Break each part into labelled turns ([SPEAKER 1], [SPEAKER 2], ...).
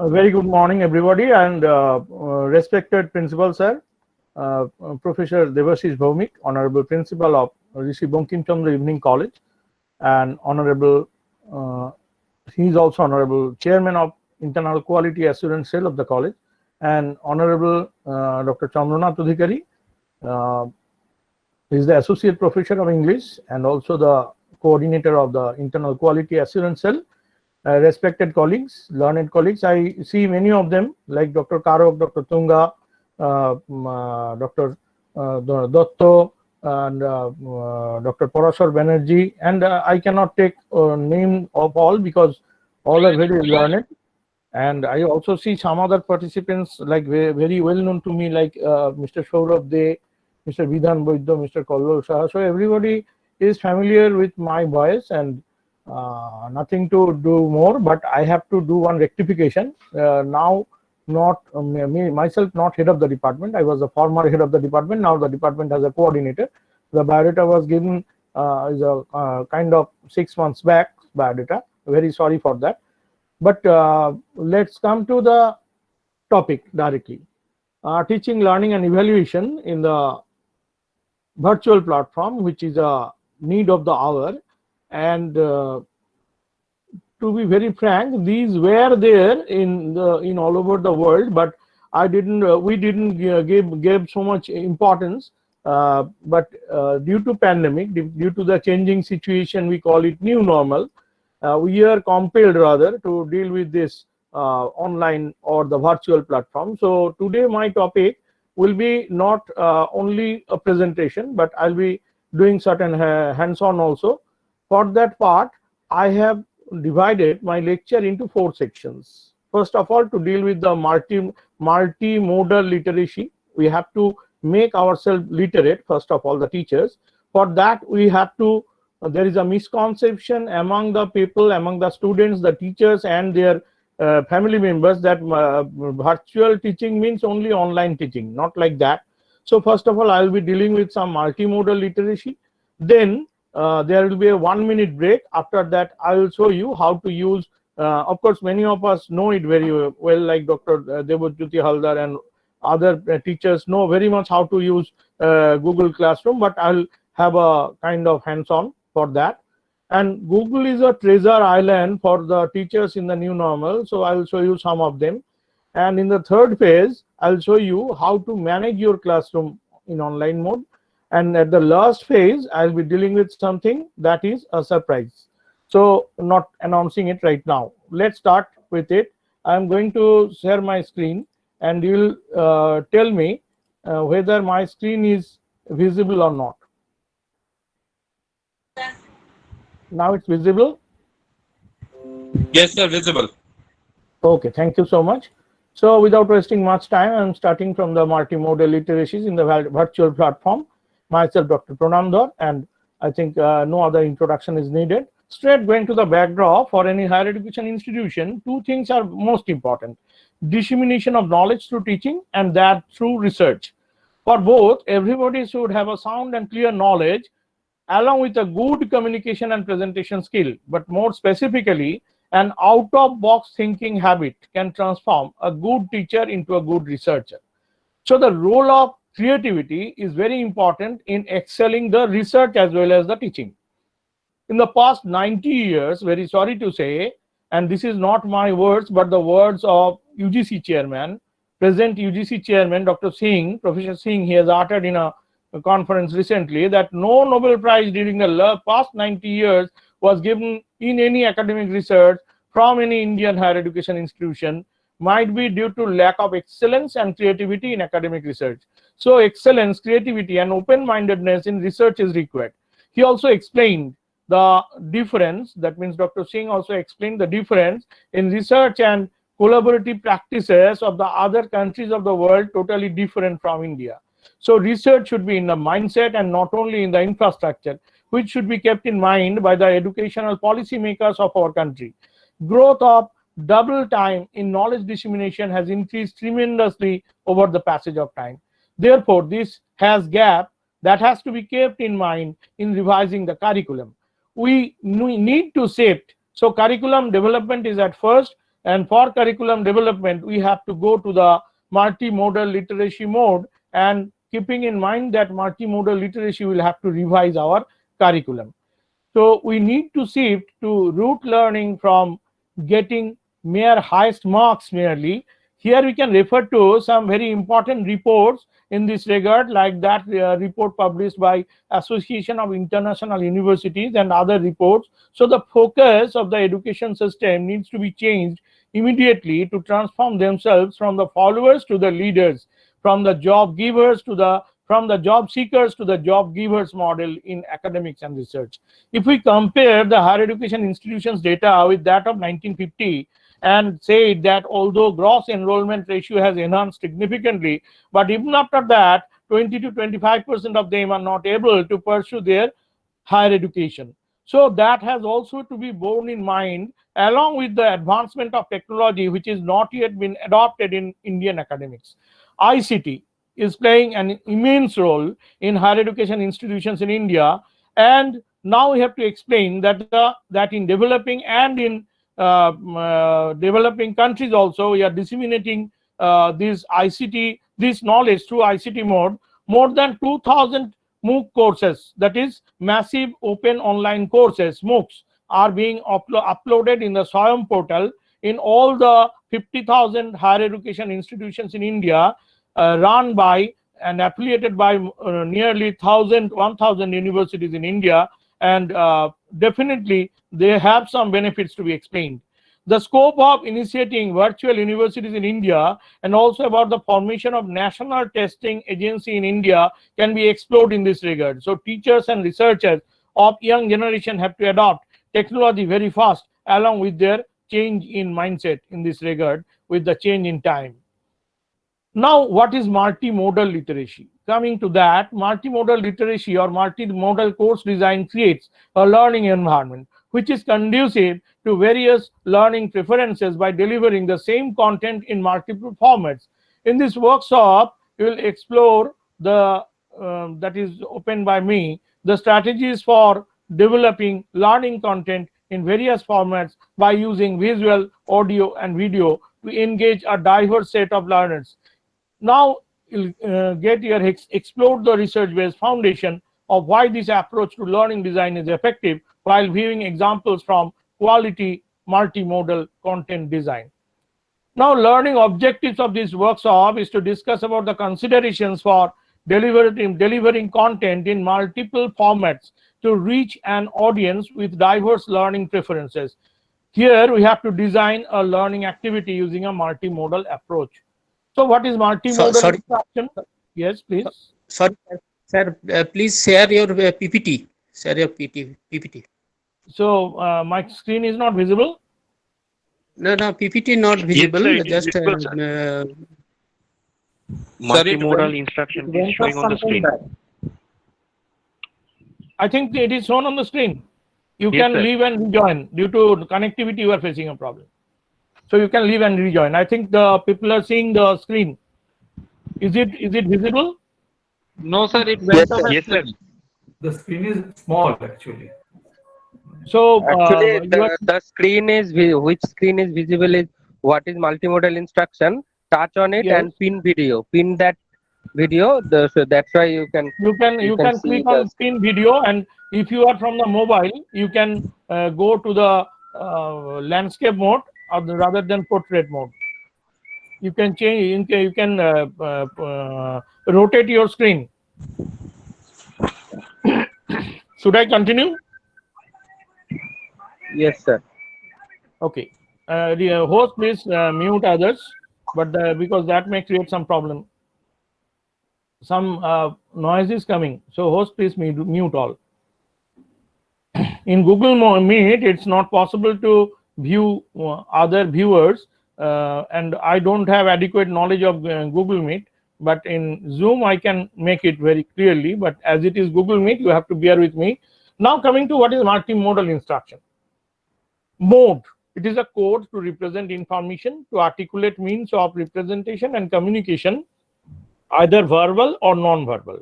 [SPEAKER 1] Very good morning, everybody, and respected Principal Sir, Professor Devashish Bhaumik, Honorable Principal of Rishi Bankim Chandra Evening College, and Honorable, he is also Honorable Chairman of Internal Quality Assurance Cell of the college, and Honorable Dr. Chandranath Adhikari, he is the Associate Professor of English and also the Coordinator of the Internal Quality Assurance Cell. Respected colleagues, learned colleagues, I see many of them like Dr. Karok, Dr. Tunga, Dr. Dotto, and Dr. Parashar Banerjee, and I cannot take name of all because all are very learned. And I also see some other participants like very well known to me, like Mr. Saurabh De, Mr. Vidhan Boiddo, Mr. Kallol Shah. So everybody is familiar with my voice, and nothing to do more, but I have to do one rectification. Now, not me myself, not head of the department. I was a former head of the department. Now the department has a coordinator. The biodata was given is a kind of 6 months back biodata. Very sorry for that. But let's come to the topic directly. Teaching, learning, and evaluation in the virtual platform, which is a need of the hour. And to be very frank, these were there in all over the world, but we didn't give so much importance. But due to pandemic, due to the changing situation, we call it new normal. We are compelled rather to deal with this online or the virtual platform. So today my topic will be not only a presentation, but I'll be doing certain hands-on also. For that part, I have divided my lecture into 4 sections. First of all, to deal with the multimodal literacy, we have to make ourselves literate, first of all, the teachers. For that, we have to, there is a misconception among the people, among the students, the teachers, and their family members that virtual teaching means only online teaching. Not like that. So first of all, I will be dealing with some multimodal literacy. Then there will be a 1-minute break. After that, I will show you how to use, of course, many of us know it very well, like Dr. Debojyoti Haldar and other teachers know very much how to use Google Classroom, but I'll have a kind of hands-on for that. And Google is a treasure island for the teachers in the new normal, so I'll show you some of them. And in the third phase, I'll show you how to manage your classroom in online mode. And at the last phase, I'll be dealing with something that is a surprise. So not announcing it right now. Let's start with it. I'm going to share my screen and you'll tell me whether my screen is visible or not. Now it's visible?
[SPEAKER 2] Yes, sir, visible.
[SPEAKER 1] Okay, thank you so much. So without wasting much time, I'm starting from the multimodal literacies in the virtual platform. Myself, Dr. Pranam Dhar, and I think no other introduction is needed. Straight going to the backdrop for any higher education institution, 2 things are most important: dissemination of knowledge through teaching and that through research. For both, everybody should have a sound and clear knowledge along with a good communication and presentation skill, but more specifically, an out-of-box thinking habit can transform a good teacher into a good researcher. So the role of creativity is very important in excelling the research as well as the teaching. In the past 90 years, very sorry to say, and this is not my words, but the words of UGC chairman, present UGC chairman, Dr. Singh, Professor Singh, he has uttered in a conference recently that no Nobel Prize during the past 90 years was given in any academic research from any Indian higher education institution, might be due to lack of excellence and creativity in academic research. So excellence, creativity, and open-mindedness in research is required. He also explained the difference, that means Dr. Singh also explained the difference in research and collaborative practices of the other countries of the world, totally different from India. So research should be in the mindset and not only in the infrastructure, which should be kept in mind by the educational policy makers of our country. Growth of double time in knowledge dissemination has increased tremendously over the passage of time. Therefore, this has gap that has to be kept in mind in revising the curriculum. We need to shift. So curriculum development is at first And for curriculum development, we have to go to the multimodal literacy mode, and keeping in mind that multimodal literacy will have to revise our curriculum. So we need to shift to rote learning from getting mere highest marks merely. Here we can refer to some very important reports in this regard, like that report published by Association of International Universities and other reports. So the focus of the education system needs to be changed immediately to transform themselves from the followers to the leaders, from the job givers to the from the job seekers to the job givers model in academics and research. If we compare the higher education institutions data with that of 1950 and say that although gross enrollment ratio has enhanced significantly, but even after that 20 to 25% of them are not able to pursue their higher education. So that has also to be borne in mind along with the advancement of technology, which is not yet been adopted in Indian academics. ICT is playing an immense role in higher education institutions in India, and now we have to explain that that in developing and in developing countries also we are disseminating this ICT, this knowledge through ICT mode. More than 2,000 MOOC courses, that is massive open online courses, MOOCs, are being uploaded in the SWAYAM portal in all the 50,000 higher education institutions in India, run by and affiliated by nearly 1,000 universities in India, and definitely they have some benefits to be explained. The scope of initiating virtual universities in India and also about the formation of National Testing Agency in India can be explored in this regard. So teachers and researchers of young generation have to adopt technology very fast along with their change in mindset in this regard with the change in time. Now, what is multimodal literacy? Coming to that, multimodal literacy or multimodal course design creates a learning environment which is conducive to various learning preferences by delivering the same content in multiple formats. In this workshop, we will explore the that is opened by me, the strategies for developing learning content in various formats by using visual, audio, and video to engage a diverse set of learners. Now, explore the research-based foundation of why this approach to learning design is effective while viewing examples from quality multimodal content design. Now, learning objectives of this workshop is to discuss about the considerations for delivering content in multiple formats to reach an audience with diverse learning preferences. Here, we have to design a learning activity using a multimodal approach. So what is multimodal instruction? Yes, please.
[SPEAKER 3] Sorry, sir. Please share your PPT. Share your PPT.
[SPEAKER 1] So my screen is not visible?
[SPEAKER 3] No, PPT not visible.
[SPEAKER 2] Yes, sir,
[SPEAKER 3] just
[SPEAKER 2] visible,
[SPEAKER 4] multimodal instruction is showing on the screen.
[SPEAKER 1] I think it is shown on the screen. You
[SPEAKER 4] Yes,
[SPEAKER 1] can
[SPEAKER 4] sir.
[SPEAKER 1] leave and rejoin. Due to connectivity, you are facing a problem. So you can leave and rejoin. I think the people are seeing the screen. Is it visible?
[SPEAKER 2] No, sir, it
[SPEAKER 4] Yes,
[SPEAKER 2] went off.
[SPEAKER 4] yes, sir.
[SPEAKER 5] The screen is small actually.
[SPEAKER 1] So
[SPEAKER 6] Actually, the screen is which screen is visible is what is multimodal instruction. Touch on it
[SPEAKER 1] Yes.
[SPEAKER 6] and pin video. Pin that video. So that's why you can
[SPEAKER 1] you can
[SPEAKER 6] see
[SPEAKER 1] click
[SPEAKER 6] the
[SPEAKER 1] on screen video, and if you are from the mobile, you can go to the landscape mode or rather than portrait mode. You can change. You can rotate your screen. Should I continue?
[SPEAKER 6] Yes, sir.
[SPEAKER 1] Okay. The host, please mute others, but because that may create some problem. Some noise is coming, so host, please mute all. In Google Meet, it's not possible to view other viewers, and I don't have adequate knowledge of Google Meet. But in Zoom, I can make it very clearly. But as it is Google Meet, you have to bear with me. Now, coming to what is multimodal instruction. Mode. It is a code to represent information, to articulate means of representation and communication, either verbal or non-verbal.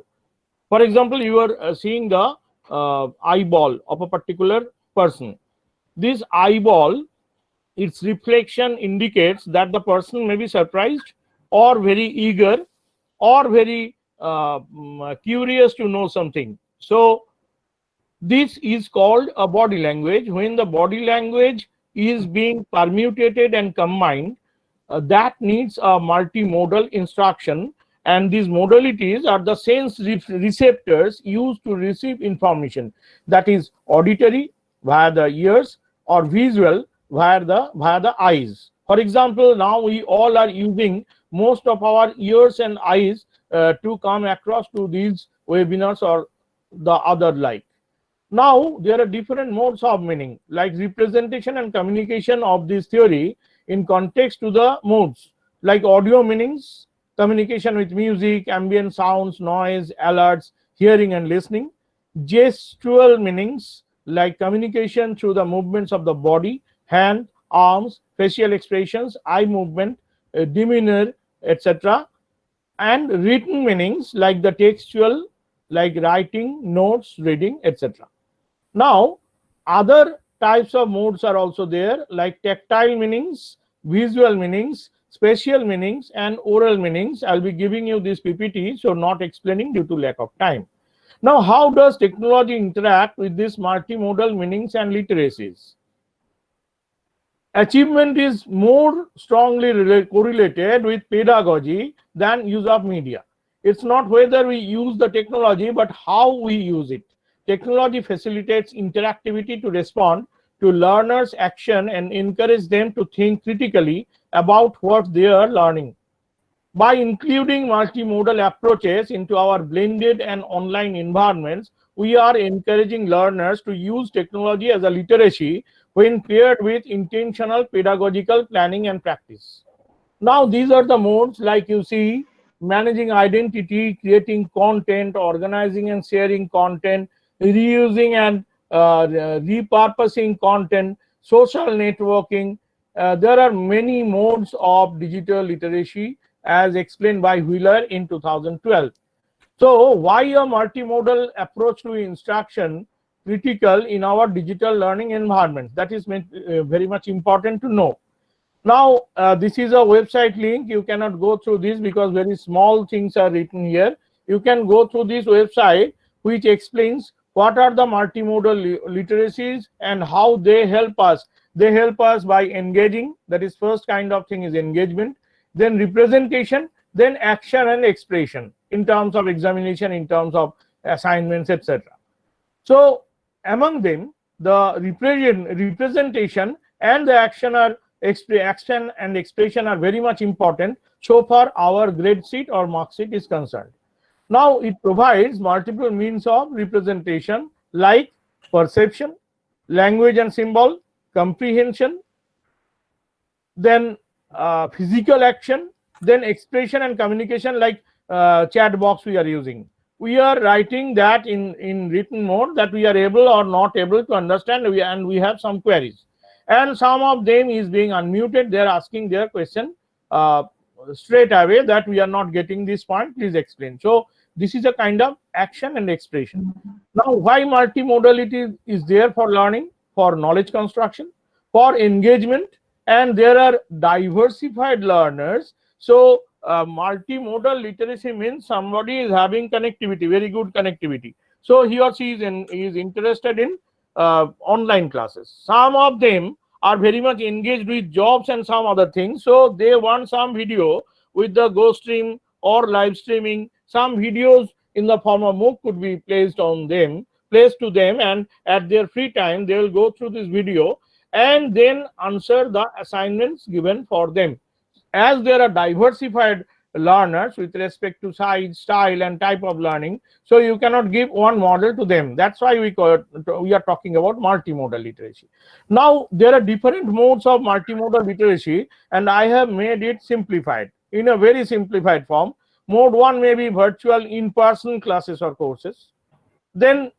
[SPEAKER 1] For example, you are seeing the eyeball of a particular person. This eyeball its reflection indicates that the person may be surprised or very eager or very curious to know something. So this is called a body language. When the body language is being permutated and combined, that needs a multimodal instruction, and these modalities are the sense receptors used to receive information, that is auditory via the ears or visual via the eyes. For example, now we all are using most of our ears and eyes to come across to these webinars or the other like. Now there are different modes of meaning, like representation and communication of this theory in context to the modes, like audio meanings, communication with music, ambient sounds, noise, alerts, hearing and listening. Gestual meanings, like communication through the movements of the body, hand, arms, facial expressions, eye movement, demeanor, etc. And written meanings, like the textual, like writing, notes, reading, etc. Now, other types of modes are also there, like tactile meanings, visual meanings, spatial meanings, and oral meanings. I'll be giving you this PPT, so not explaining due to lack of time. Now, how does technology interact with these multimodal meanings and literacies? Achievement is more strongly correlated with pedagogy than use of media. It's not whether we use the technology, but how we use it. Technology facilitates interactivity to respond to learners' action and encourage them to think critically about what they are learning. By including multimodal approaches into our blended and online environments, we are encouraging learners to use technology as a literacy when paired with intentional pedagogical planning and practice. Now, these are the modes, like you see: managing identity, creating content, organizing and sharing content, reusing and repurposing content, social networking. There are many modes of digital literacy as explained by Wheeler in 2012. So why a multimodal approach to instruction critical in our digital learning environment? That is very much important to know. Now, this is a website link. You cannot go through this because very small things are written here. You can go through this website, which explains what are the multimodal literacies and how they help us. They help us by engaging. That is first kind of thing is engagement, then representation, then action and expression in terms of examination, in terms of assignments, etc. So among them, the representation and the action and expression are very much important so far our grade sheet or mark sheet is concerned. Now it provides multiple means of representation like perception, language and symbol, comprehension, then physical action, then expression and communication, like chat box we are using. We are writing that in written mode, that we are able or not able to understand, and we have some queries. And some of them is being unmuted. They are asking their question straight away that we are not getting this point, please explain. So this is a kind of action and expression. Now, why multimodality is there? For learning, for knowledge construction, for engagement, and there are diversified learners. So multimodal literacy means somebody is having connectivity, very good connectivity. So he or she is interested in online classes. Some of them are very much engaged with jobs and some other things. So they want some video with the Go Stream or live streaming. Some videos in the form of MOOC could be placed to them, and at their free time they will go through this video and then answer the assignments given for them. As there are diversified learners with respect to size, style and type of learning, so you cannot give one model to them. That's why we are talking about multimodal literacy. Now there are different modes of multimodal literacy, and I have made it simplified in a very simplified form. Mode 1 may be virtual in-person classes or courses. Then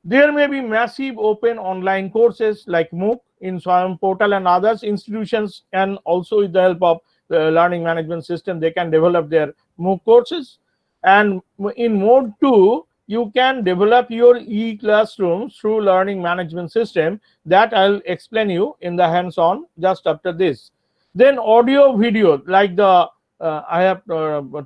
[SPEAKER 1] there may be massive open online courses like MOOC in Swayam portal and others. Institutions can also, with the help of the learning management system, they can develop their MOOC courses. And in mode 2, you can develop your e-classrooms through learning management system that I'll explain you in the hands-on just after this. Then audio video, like the I have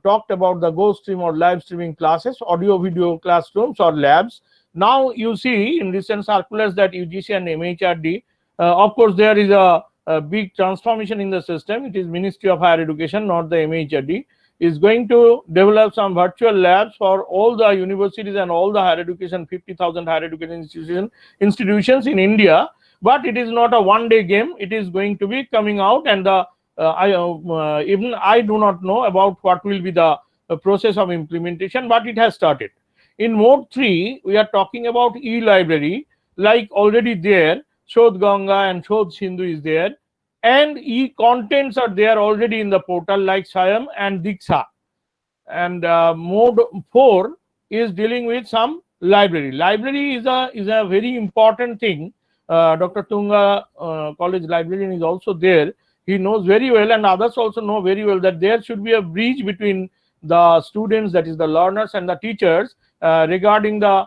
[SPEAKER 1] talked about the Go Stream or live streaming classes, audio video classrooms or labs. Now you see in recent circulars that UGC and MHRD, of course there is a big transformation in the system. It is Ministry of Higher Education, not the MHRD, is going to develop some virtual labs for all the universities and all the higher education, 50,000 higher education institutions in India. But it is not a one-day game. It is going to be coming out, and the even I do not know about what will be the process of implementation, but it has started. In mode 3, we are talking about e-library, like already there, Shodh Ganga and Shodh Sindhu is there, and e-contents are there already in the portal like Swayam and Diksha. And mode 4 is dealing with some library. Library is a very important thing. Dr. Tunga, college librarian, is also there. He knows very well, and others also know very well, that there should be a bridge between the students, that is the learners, and the teachers regarding the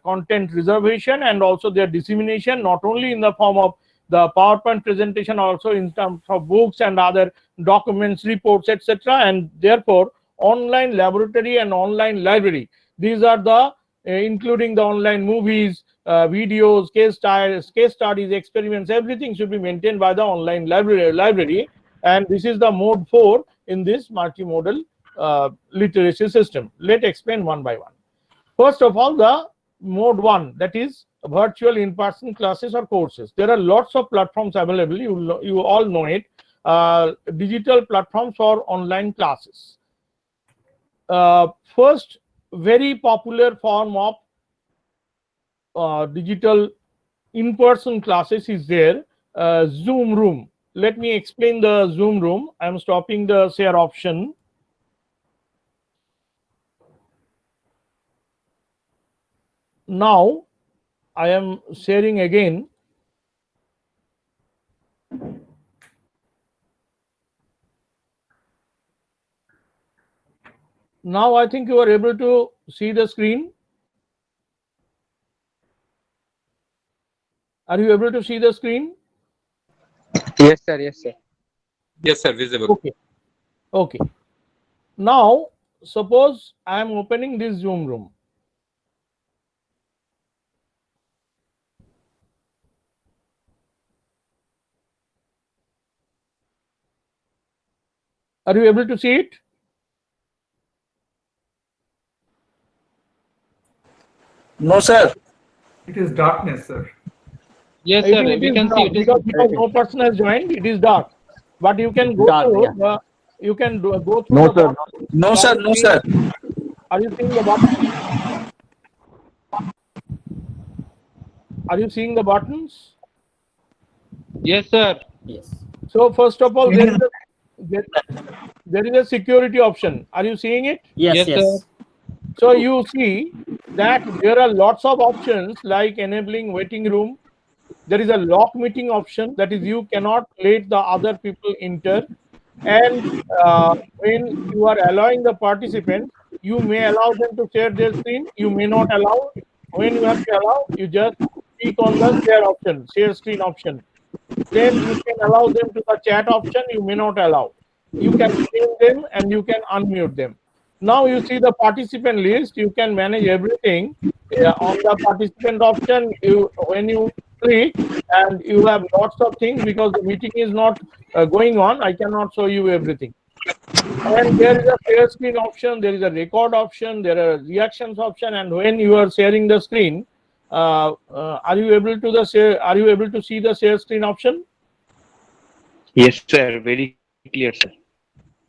[SPEAKER 1] content reservation and also their dissemination, not only in the form of the PowerPoint presentation, also in terms of books and other documents, reports, etc. And therefore, online laboratory and online library, these are the including the online movies, videos, case studies, experiments, everything should be maintained by the online library. And this is the mode 4 in this multimodal literacy system. Let's explain one by one. First of all, the mode 1, that is virtual in-person classes or courses. There are lots of platforms available. You all know it. Digital platforms for online classes. First, very popular form of digital in-person classes is there, Zoom Room. Let me explain the Zoom Room. I'm stopping the share option. Now I am sharing again. Now I think you are able to see the screen. Are you able to see the screen?
[SPEAKER 6] Yes, sir. Yes, sir.
[SPEAKER 2] Yes, sir, visible.
[SPEAKER 1] Okay. Okay. Now, suppose I am opening this Zoom Room. Are you able to see it?
[SPEAKER 7] No, sir.
[SPEAKER 5] It is darkness, sir.
[SPEAKER 2] Yes, sir,
[SPEAKER 1] It
[SPEAKER 2] we
[SPEAKER 1] is
[SPEAKER 2] can
[SPEAKER 1] dark
[SPEAKER 2] see it is.
[SPEAKER 1] because no person has joined. It is dark, but you can go
[SPEAKER 7] Dark,
[SPEAKER 1] through.
[SPEAKER 7] yeah.
[SPEAKER 1] You can go through.
[SPEAKER 7] No,
[SPEAKER 1] the
[SPEAKER 7] sir.
[SPEAKER 1] button.
[SPEAKER 7] No, sir. No, sir.
[SPEAKER 1] Are you seeing the button? Are you seeing the buttons?
[SPEAKER 2] Yes, sir.
[SPEAKER 7] Yes.
[SPEAKER 1] So first of all, there is a security option. Are you seeing it?
[SPEAKER 7] Yes,
[SPEAKER 2] Yes,
[SPEAKER 7] yes.
[SPEAKER 2] sir.
[SPEAKER 1] So you see that there are lots of options like enabling waiting room. There is a lock meeting option, that is you cannot let the other people enter. And when you are allowing the participants, you may allow them to share their screen, you may not allow. When you have to allow, you just click on the share option, share screen option. Then you can allow them to the chat option, you may not allow. You can name them and you can unmute them. Now you see the participant list, you can manage everything. On the participant option, when you click, and you have lots of things, because the meeting is not going on, I cannot show you everything. And there is a share screen option, there is a record option, there are reactions option, and when you are sharing the screen, are you able to see the share screen option?
[SPEAKER 4] Yes, sir. Very clear, sir.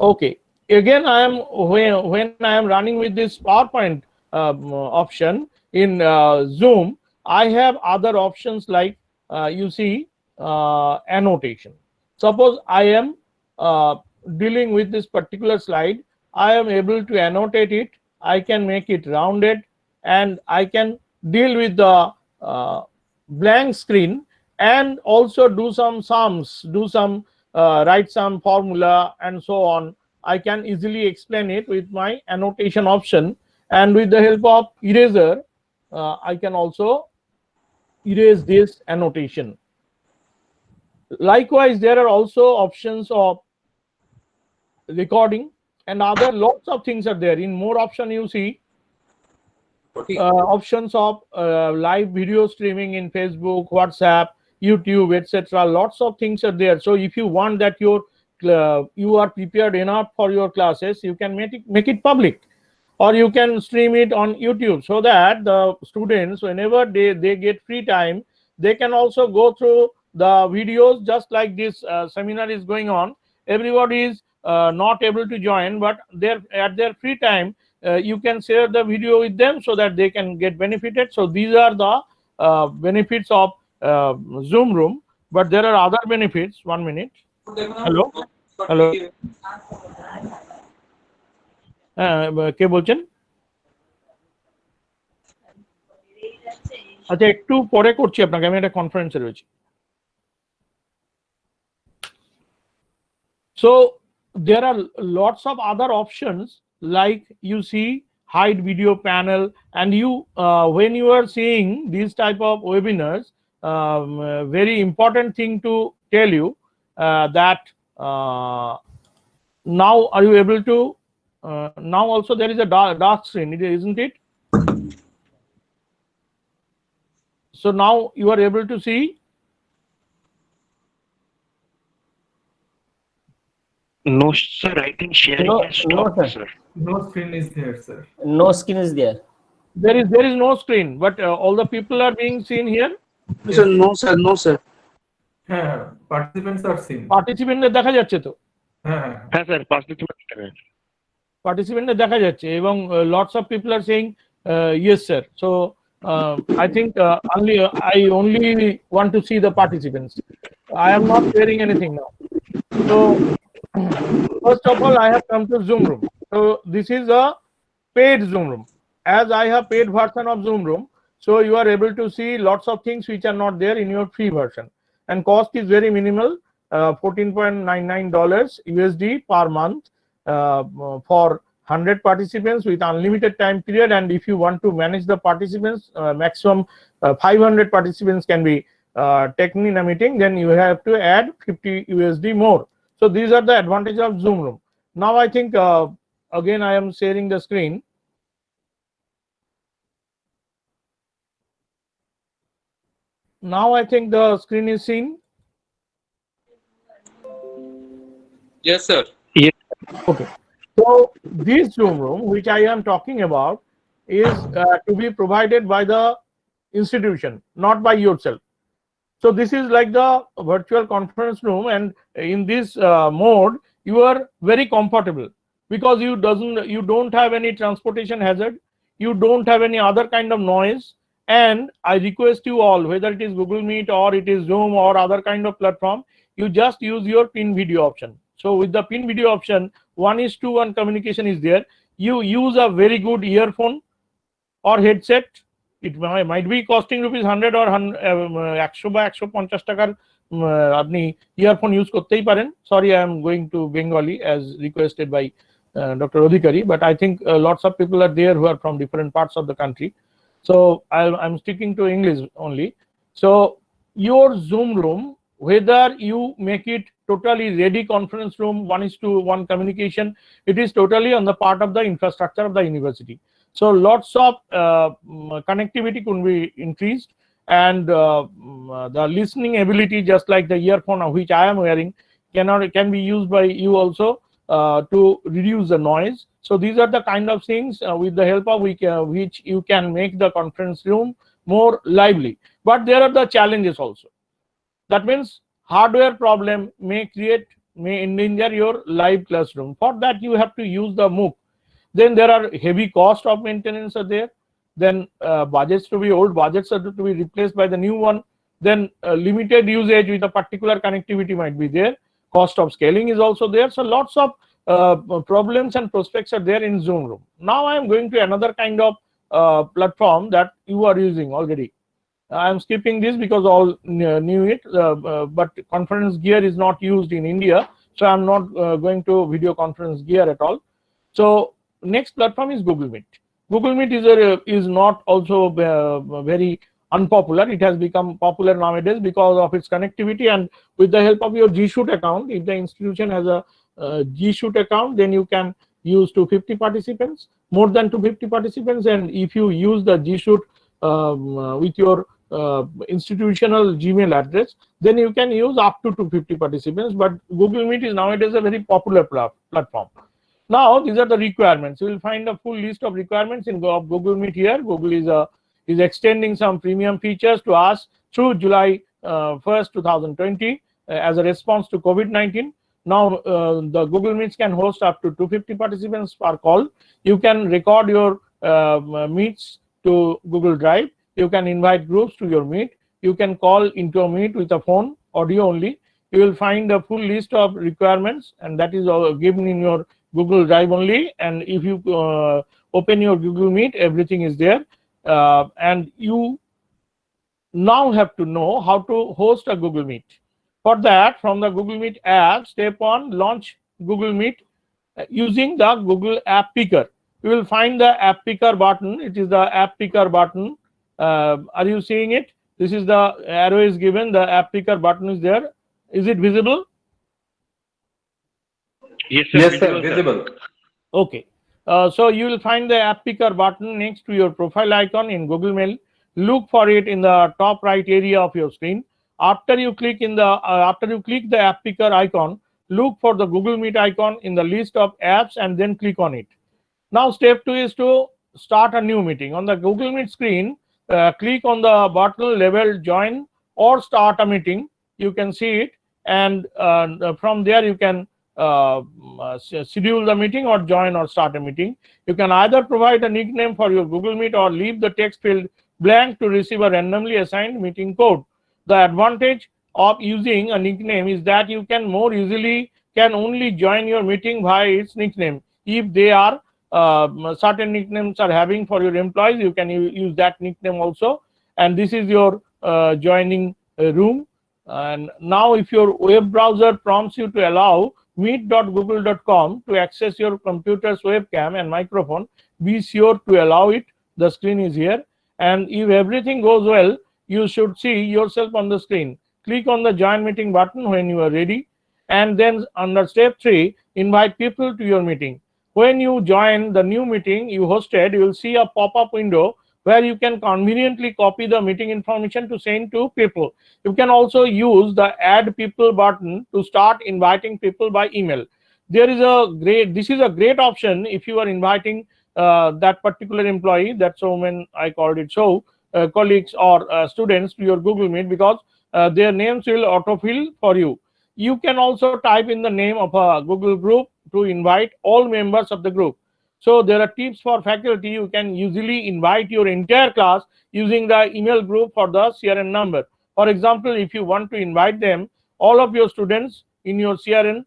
[SPEAKER 1] Okay. Again, when I am running with this PowerPoint option in Zoom, I have other options like you see annotation. Suppose I am dealing with this particular slide, I am able to annotate it. I can make it rounded, and I can deal with the blank screen and also do some sums, write some formula and so on. I can easily explain it with my annotation option, and with the help of eraser, I can also erase this annotation. Likewise, there are also options of recording and other lots of things are there. In more option you see options of live video streaming in Facebook, WhatsApp, YouTube, etc. Lots of things are there. So if you want that you are prepared enough for your classes, you can make it public, or you can stream it on YouTube, so that the students, whenever they get free time, they can also go through the videos, just like this seminar is going on. Everybody is not able to join, but at their free time, you can share the video with them so that they can get benefited. So these are the benefits of Zoom room, but there are other benefits. 1 minute. Hello. Hello. কে বলছেন? আচ্ছা, একটু পরে করছি আপনাকে, আমি একটা কনফারেন্সে রয়েছি। So there are lots of other options, like you see hide video panel, and you when you are seeing these type of webinars, very important thing to tell you that now are you able to now also there is a dark screen, isn't it? So now you are able to see.
[SPEAKER 4] No, sir. I think sharing has stopped, sir.
[SPEAKER 5] No screen is there, sir.
[SPEAKER 8] No skin is there.
[SPEAKER 1] There is no screen, but all the people are being seen here.
[SPEAKER 7] Sir, no, sir, no, sir.
[SPEAKER 5] Participants are seen.
[SPEAKER 1] পার্টিসিপেন্টদের দেখা যাচ্ছে তো?
[SPEAKER 4] হ্যাঁ sir,
[SPEAKER 1] পার্টিসিপেন্টদের দেখা যাচ্ছে, এবং lots of people are saying yes sir. So I think I only want to see the participants. I am not sharing anything now. So first of all, I have come to Zoom room. So this is a paid Zoom room. As I have paid version of Zoom room, so you are able to see lots of things which are not there in your free version, and cost is very minimal, $14.99 USD per month for 100 participants with unlimited time period. And if you want to manage the participants, maximum 500 participants can be taken in a meeting, then you have to add 50 USD more. So these are the advantages of Zoom room. Now I think again I am sharing the screen. Now I think the screen is seen.
[SPEAKER 2] Yes, sir.
[SPEAKER 1] Okay. So this Zoom room, which I am talking about, is to be provided by the institution, not by yourself. So this is like the virtual conference room, and in this mode, you are very comfortable, because you don't have any transportation hazard, you don't have any other kind of noise. And I request you all, whether it is Google Meet or it is Zoom or other kind of platform, you just use your pin video option. So with the pin video option, 1:1 communication is there. You use a very good earphone or headset. It might be costing rupees 100 or 100 বা 150 টাকার আপনি earphone use করতেই পারেন. Sorry, I am going to Bengali as requested by Dr. Odhikari, but I think lots of people are there who are from different parts of the country. So I'm sticking to English only. So your Zoom room, whether you make it totally ready conference room, 1:1 communication, it is totally on the part of the infrastructure of the university. So lots of connectivity could be increased, and the listening ability, just like the earphone which I am wearing, can be used by you also to reduce the noise. So these are the kind of things with the help of which you can make the conference room more lively. But there are the challenges also. That means hardware problem may endanger your live classroom. For that you have to use the MOOC. Then there are heavy cost of maintenance are there. Then old budgets are to be replaced by the new one. Then limited usage with a particular connectivity might be there. Cost of scaling is also there. So lots of problems and prospects are there in Zoom room. Now I am going to another kind of platform that you are using already. I am skipping this because all knew it, but conference gear is not used in India, so I am not going to video conference gear at all. So next platform is Google Meet. Google Meet is not also very unpopular. It has become popular nowadays because of its connectivity, and with the help of your G Suite account, if the institution has a G Suite account, then you can use 250 participants, more than 250 participants. And if you use the G Suite with your institutional Gmail address, then you can use up to 250 participants. But Google Meet is nowadays a very popular platform. Now these are the requirements. You will find a full list of requirements in Google Meet here. Google is extending some premium features to us through July 1st, 2020 as a response to COVID-19. Now the Google Meets can host up to 250 participants per call. You can record your meets to Google Drive. You can invite groups to your meet. You can call into a meet with a phone, audio only. You will find a full list of requirements, and that is given in your Google Drive only. And if you open your Google Meet, everything is there. And you now have to know how to host a Google Meet. For that, from the Google Meet app, step 1, launch Google Meet using the Google App Picker. You will find the App Picker button. It is the App Picker button. Are you seeing it? This is the arrow is given. The App Picker button is there. Is it visible?
[SPEAKER 4] Yes, sir.
[SPEAKER 5] Yes, sir. Visible.
[SPEAKER 1] Okay. So you will find the App Picker button next to your profile icon in Google Mail. Look for it in the top right area of your screen. After you click the App Picker icon, look for the Google Meet icon in the list of apps and then click on it. Now step 2 is to start a new meeting. On the Google Meet screen, click on the button labeled Join or Start a Meeting. You can see it, and from there you can schedule the meeting or join or start a meeting. You can either provide a nickname for your Google Meet or leave the text field blank to receive a randomly assigned meeting code. The advantage of using a nickname is that you can more easily only join your meeting via its nickname. If they are certain nicknames are having for your employees, you can use that nickname also. And this is your joining room. And now if your web browser prompts you to allow meet.google.com to access your computer's webcam and microphone, be sure to allow it. The screen is here, and if everything goes well, you should see yourself on the screen. Click on the join meeting button when you are ready, and then under step 3, invite people to your meeting. When you join the new meeting you hosted, you will see a pop-up window where you can conveniently copy the meeting information to send to people. You can also use the add people button to start inviting people by email. This is a great option if you are inviting that particular employee, that's when I called it so, colleagues or students to your Google Meet, because their names will autofill for you. You can also type in the name of a Google group to invite all members of the group. So there are tips for faculty. You can usually invite your entire class using the email group for the CRN number. For example, if you want to invite them, all of your students in your CRN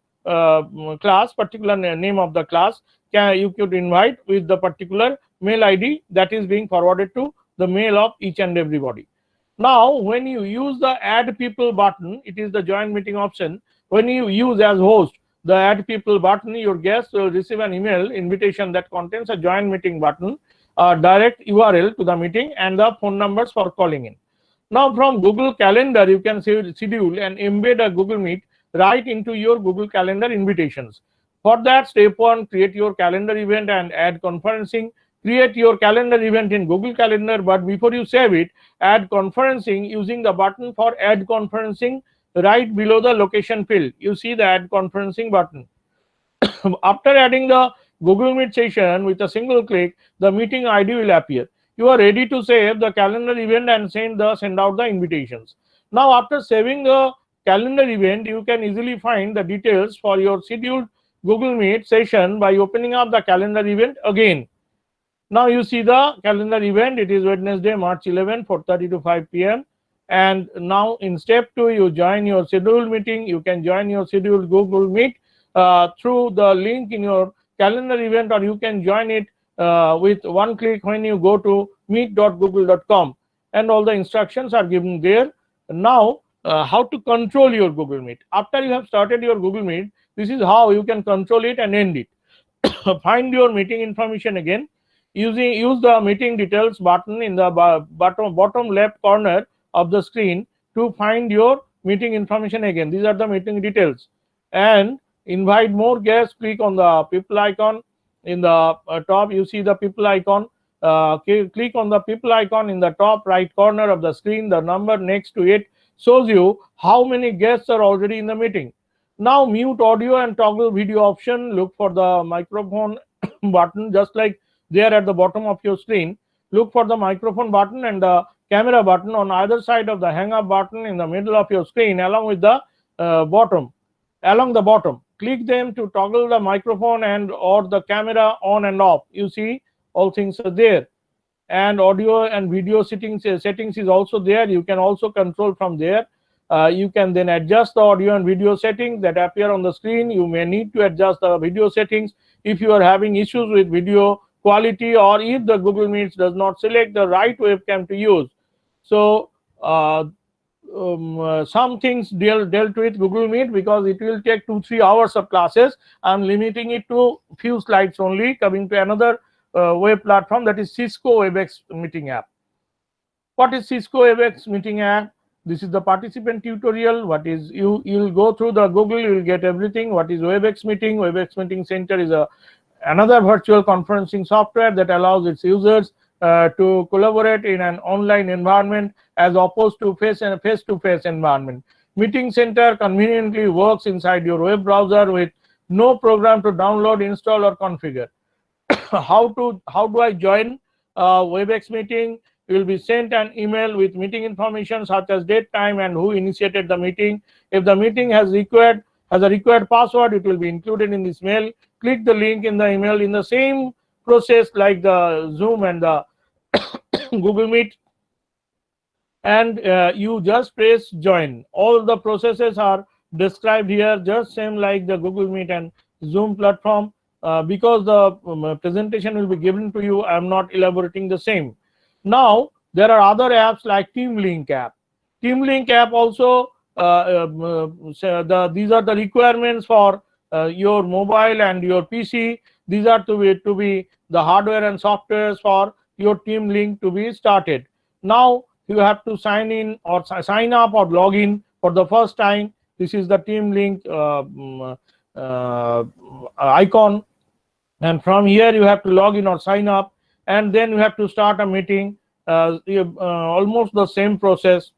[SPEAKER 1] class, particular name of the class, you could invite with the particular mail ID that is being forwarded to the mail of each and everybody. Now, when you use the add people button, it is the join meeting option. When you use as host the add people button, your guests will receive an email invitation that contains a join meeting button, a direct URL to the meeting, and the phone numbers for calling in. Now from Google Calendar, you can schedule and embed a Google Meet right into your Google Calendar invitations. For that, step 1, create your calendar event and add conferencing. Create your calendar event in Google Calendar, but before you save it, add conferencing using the button for add conferencing right below the location field. You see the add conferencing button. After adding the Google Meet session with a single click, the meeting ID will appear. You are ready to save the calendar event and send out the invitations. Now, after saving the calendar event, you can easily find the details for your scheduled Google Meet session by opening up the calendar event again. Now you see the calendar event. It is Wednesday, March 11, 4:30 to 5 p.m. And now in step 2, you join your scheduled meeting. You can join your scheduled Google Meet through the link in your calendar event, or you can join it with one click when you go to meet.google.com, and all the instructions are given there. Now, how to control your Google Meet. After you have started your Google Meet, this is how you can control it and end it. Find your meeting information again. use the meeting details button in the bottom left corner of the screen to find your meeting information again. These are the meeting details. And invite more guests, click on the people icon in the top. You see the people icon. Click on the people icon in the top right corner of the screen. The number next to it shows you how many guests are already in the meeting. Now mute audio and toggle video option. Look for the microphone button just like there at the bottom of your screen. Look for the microphone button and the camera button on either side of the hang up button in the middle of your screen along with the along the bottom. Click them to toggle the microphone and or the camera on and off. You see all things are there. And audio and video settings is also there. You can also control from there. You can then adjust the audio and video settings that appear on the screen. You may need to adjust the video settings if you are having issues with video quality or if the Google Meet does not select the right webcam to use. So some things dealt with Google Meet because it will take 2-3 hours of classes. I'm limiting it to few slides only. Coming to another web platform, that is Cisco WebEx meeting app. What is Cisco WebEx meeting app? This is the participant tutorial. What is you'll go through the Google, you will get everything. What is WebEx meeting? WebEx Meeting Center is another virtual conferencing software that allows its users to collaborate in an online environment as opposed to face-to-face environment. Meeting Center conveniently works inside your web browser with no program to download, install, or configure. How do I join WebEx meeting? You will be sent an email with meeting information such as date, time, and who initiated the meeting. If the meeting has a required password, it will be included in this mail. Click the link in the email in the same process like the Zoom and the Google Meet, and you just press join. All the processes are described here, just same like the Google Meet and Zoom platform. Because the presentation will be given to you, I am not elaborating the same. Now there are other apps like TeamLink app. TeamLink app also these are the requirements for your mobile and your PC. These are to be the hardware and softwares for your TeamLink to be started. Now you have to sign in or sign up or log in for the first time. This is the TeamLink icon, and from here you have to log in or sign up, and then you have to start a meeting. Almost the same process.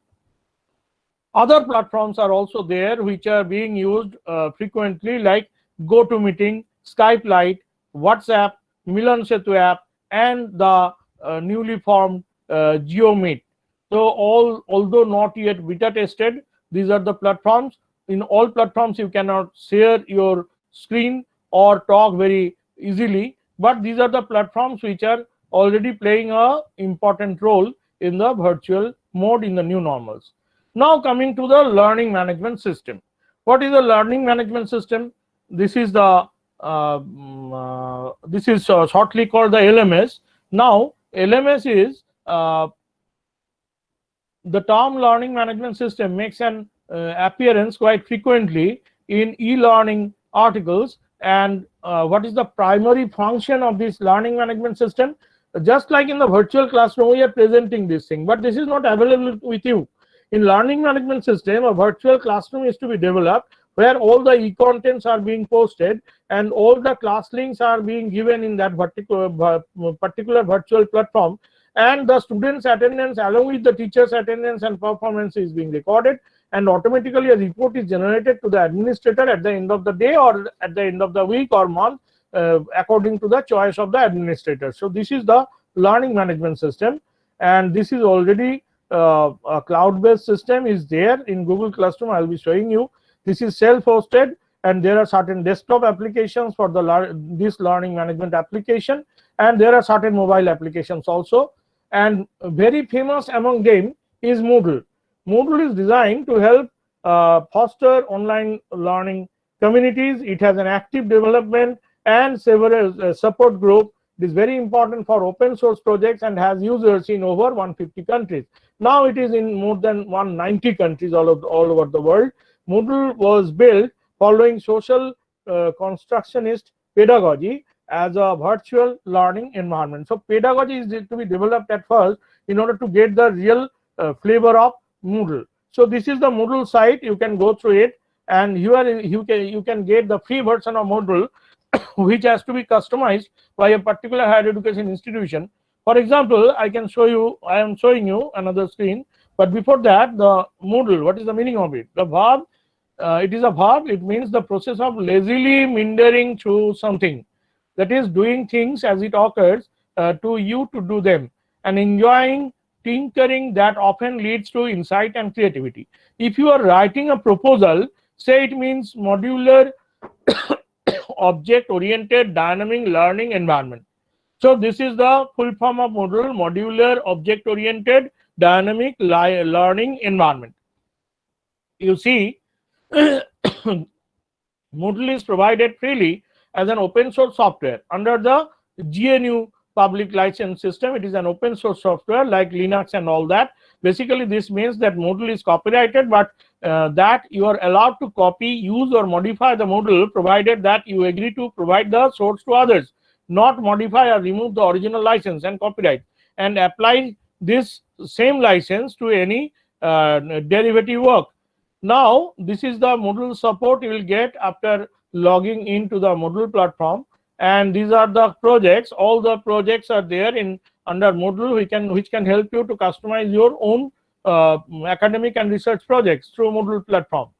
[SPEAKER 1] Other platforms are also there which are being used frequently, like GoToMeeting, Skype Lite, WhatsApp, Milan Setu app, and the newly formed GeoMeet. So although not yet beta tested, these are the platforms. In all platforms you cannot share your screen or talk very easily, but these are the platforms which are already playing a important role in the virtual mode in the new normals. Now coming to the learning management system. What is the learning management system? This is the shortly called the LMS. Now LMS is the term learning management system makes an appearance quite frequently in e-learning articles. And what is the primary function of this learning management system? Just like in the virtual classroom, we are presenting this thing, but this is not available with you. In learning management system, a virtual classroom is to be developed where all the e-contents are being posted and all the class links are being given in that particular virtual platform, and the students' attendance along with the teachers' attendance and performance is being recorded, and automatically a report is generated to the administrator at the end of the day or at the end of the week or month, according to the choice of the administrator. So this is the learning management system, and this is already a cloud-based system is there in Google Classroom. I will be showing you. This is self-hosted, and there are certain desktop applications for this learning management application, and there are certain mobile applications also. And very famous among them is Moodle. Moodle is designed to help foster online learning communities. It has an active development and several support group. It is very important for open source projects and has users in over 150 countries. Now it is in more than 190 countries all over the world. Moodle was built following social constructionist pedagogy as a virtual learning environment. So pedagogy is to be developed at first in order to get the real flavor of Moodle. So this is the Moodle site. You can go through it, and here you can get the free version of Moodle, which has to be customized by a particular higher education institution. For example, I can show you. I am showing you another screen, but before that, the Moodle. What is the meaning of it? The verb. It is a verb. It means the process of lazily meandering through something. That is, doing things as it occurs to you to do them, and enjoying tinkering that often leads to insight and creativity. If you are writing a proposal, say it means modular object-oriented dynamic learning environment. So this is the full form of Moodle, modular object-oriented dynamic learning environment. You see, Moodle is provided freely as an open source software under the GNU public license system. It is an open source software like Linux and all that. Basically, this means that Moodle is copyrighted, but that you are allowed to copy, use, or modify the Moodle provided that you agree to provide the source to others, not modify or remove the original license and copyright, and apply this same license to any derivative work. Now, this is the Moodle support you will get after logging into the Moodle platform, and these are the projects. All the projects are there in under Moodle, which can help you to customize your own academic and research projects through Moodle platform.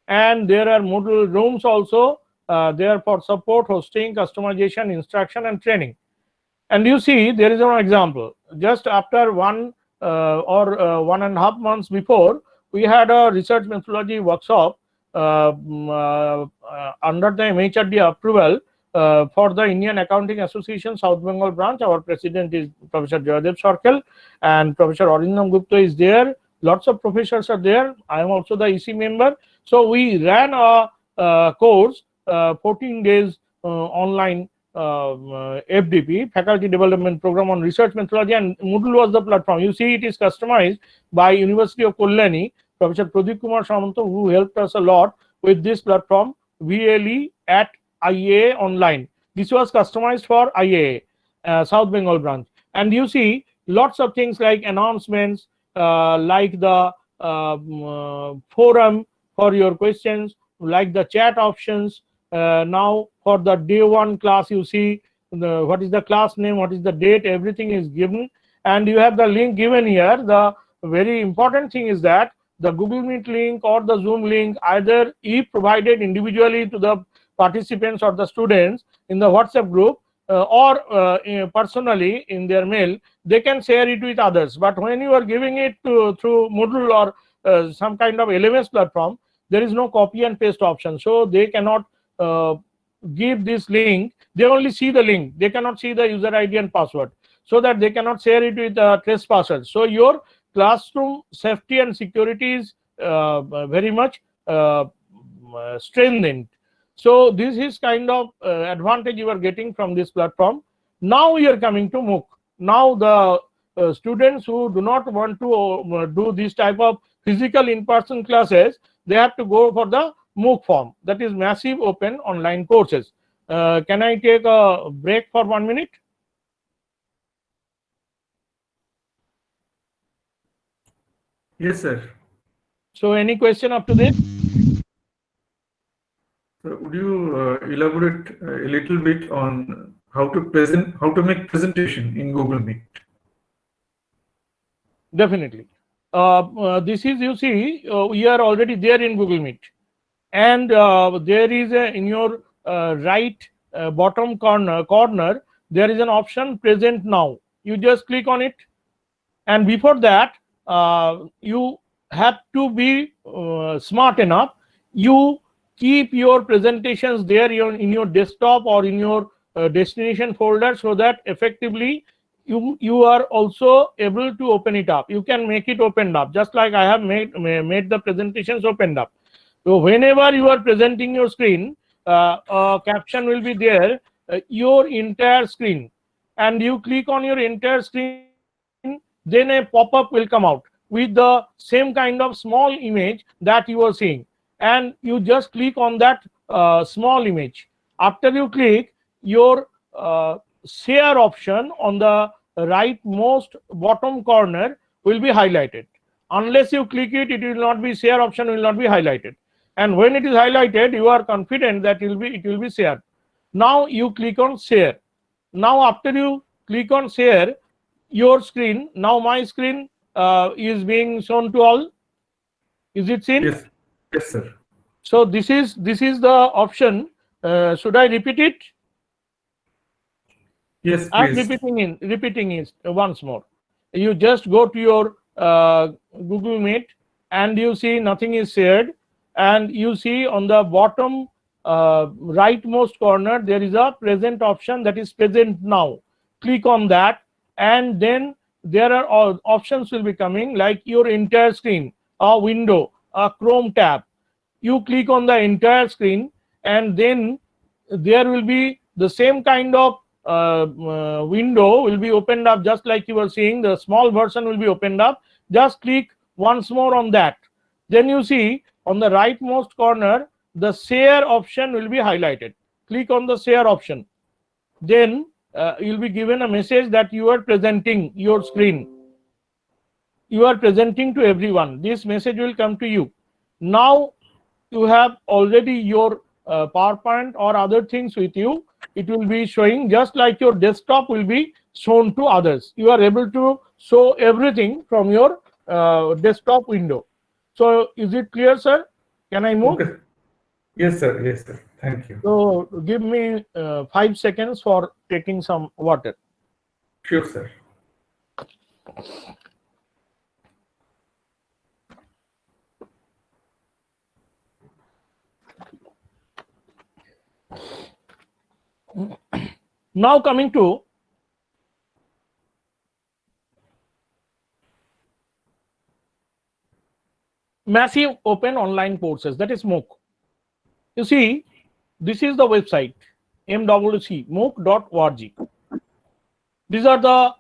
[SPEAKER 1] And there are Moodle rooms also there for support, hosting, customization, instruction, and training. And you see, there is an example. Just after 1 or 1.5 months before, we had a research methodology workshop under the MHRD approval for the Indian Accounting Association South Bengal branch. Our president is Professor Joydev Sarkar, and Professor Arindam Gupta is there. Lots of professors are there. I am also the EC member. So we ran a course, 14 days online FDP, Faculty Development Program on Research Methodology, and Moodle was the platform. You see, it is customized by University of Kalyani, Professor Pradeep Kumar Samanto, who helped us a lot with this platform, VLE at IAA Online. This was customized for IAA, South Bengal branch. And you see, lots of things like announcements, like the forum for your questions, like the chat options. Now for the day one class, you see what is the class name, what is the date, everything is given, and you have the link given here. The very important thing is that the Google Meet link or the Zoom link, either if provided individually to the participants or the students in the WhatsApp group or personally in their mail, they can share it with others. But when you are giving it through Moodle or some kind of LMS platform, there is no copy and paste option. So they cannot give this link. They only see the link. They cannot see the user ID and password, so that they cannot share it with trespassers. So your classroom safety and security is very much strengthened. So this is kind of advantage you are getting from this platform. Now we are coming to MOOC. Now the students who do not want to do this type of physical in-person classes, they have to go for the MOOC form, that is massive open online courses. Can I take a break for 1 minute?
[SPEAKER 5] Yes, sir.
[SPEAKER 1] So any question up to this?
[SPEAKER 5] So would you elaborate a little bit on how to make presentation in Google Meet?
[SPEAKER 1] Definitely. This is, you see, we are already there in Google Meet, and there is in your right bottom corner there is an option present now. You just click on it, and before that you have to be smart enough. You keep your presentations there in your desktop or in your destination folder, so that effectively you are also able to open it up. You can make it opened up, just like I have made the presentations opened up. So whenever you are presenting your screen, a caption will be there, your entire screen, and you click on your entire screen, then a pop-up will come out with the same kind of small image that you are seeing, and you just click on that small image. After you click, your share option on the rightmost bottom corner will be highlighted. Unless you click it, it will not be share option will not be highlighted. And when it is highlighted, you are confident that it will be shared. Now you click on share. Now after you click on share, your screen, now my screen is being shown to all. Is it seen?
[SPEAKER 5] Yes. Yes, sir.
[SPEAKER 1] So this is the option. Should I repeat it?
[SPEAKER 5] Yes,
[SPEAKER 1] I'm
[SPEAKER 5] please.
[SPEAKER 1] repeating it once more. You just go to your Google Meet and you see nothing is shared, and you see on the bottom rightmost corner there is a present option, that is present now. Click on that, and then there are all options will be coming, like your entire screen, a window, a Chrome tab. You click on the entire screen, and then there will be the same kind of window will be opened up, just like you were seeing. The small version will be opened up. Just click once more on that. Then you see on the rightmost corner the share option will be highlighted. Click on the share option. Then you'll be given a message that you are presenting your screen. You are presenting to everyone. This message will come to you. Now you have already your PowerPoint or other things with you. It will be showing just like your desktop will be shown to others. You are able to show everything from your desktop window. So is it clear, sir? Can I move?
[SPEAKER 5] Okay. Yes, sir. Yes, sir. Thank you.
[SPEAKER 1] So give me 5 seconds for taking some water.
[SPEAKER 5] Sure, sir.
[SPEAKER 1] Now coming to massive open online courses, that is MOOC. You see, this is the website mwcmooc.org. These are the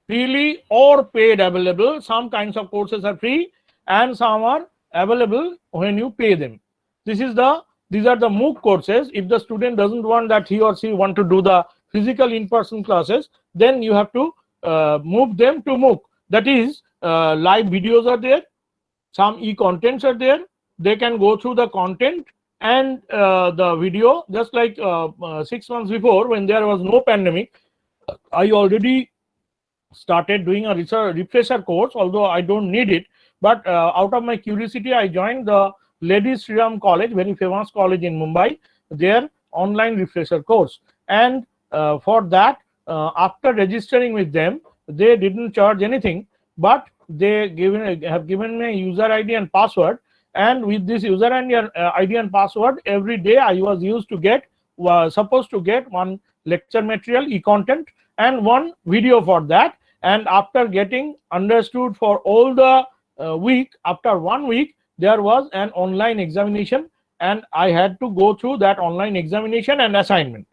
[SPEAKER 1] freely or paid available. Some kinds of courses are free and some are available when you pay them. These are the MOOC courses. If the student doesn't want that, he or she want to do the physical in-person classes, then you have to move them to MOOC. That is, live videos are there, some e-contents are there. They can go through the content and the video, just like 6 months before when there was no pandemic. I already started doing a refresher course, although I don't need it, but out of my curiosity I joined the Lady Sri Ram College, very famous college in Mumbai, their online refresher course. And for that, after registering with them, they didn't charge anything, but they have given me a user ID and password. And with this user ID and password, every day I was supposed to get one lecture material, e-content, and one video for that. And after getting understood for all the week, after 1 week, there was an online examination, and I had to go through that online examination and assignment.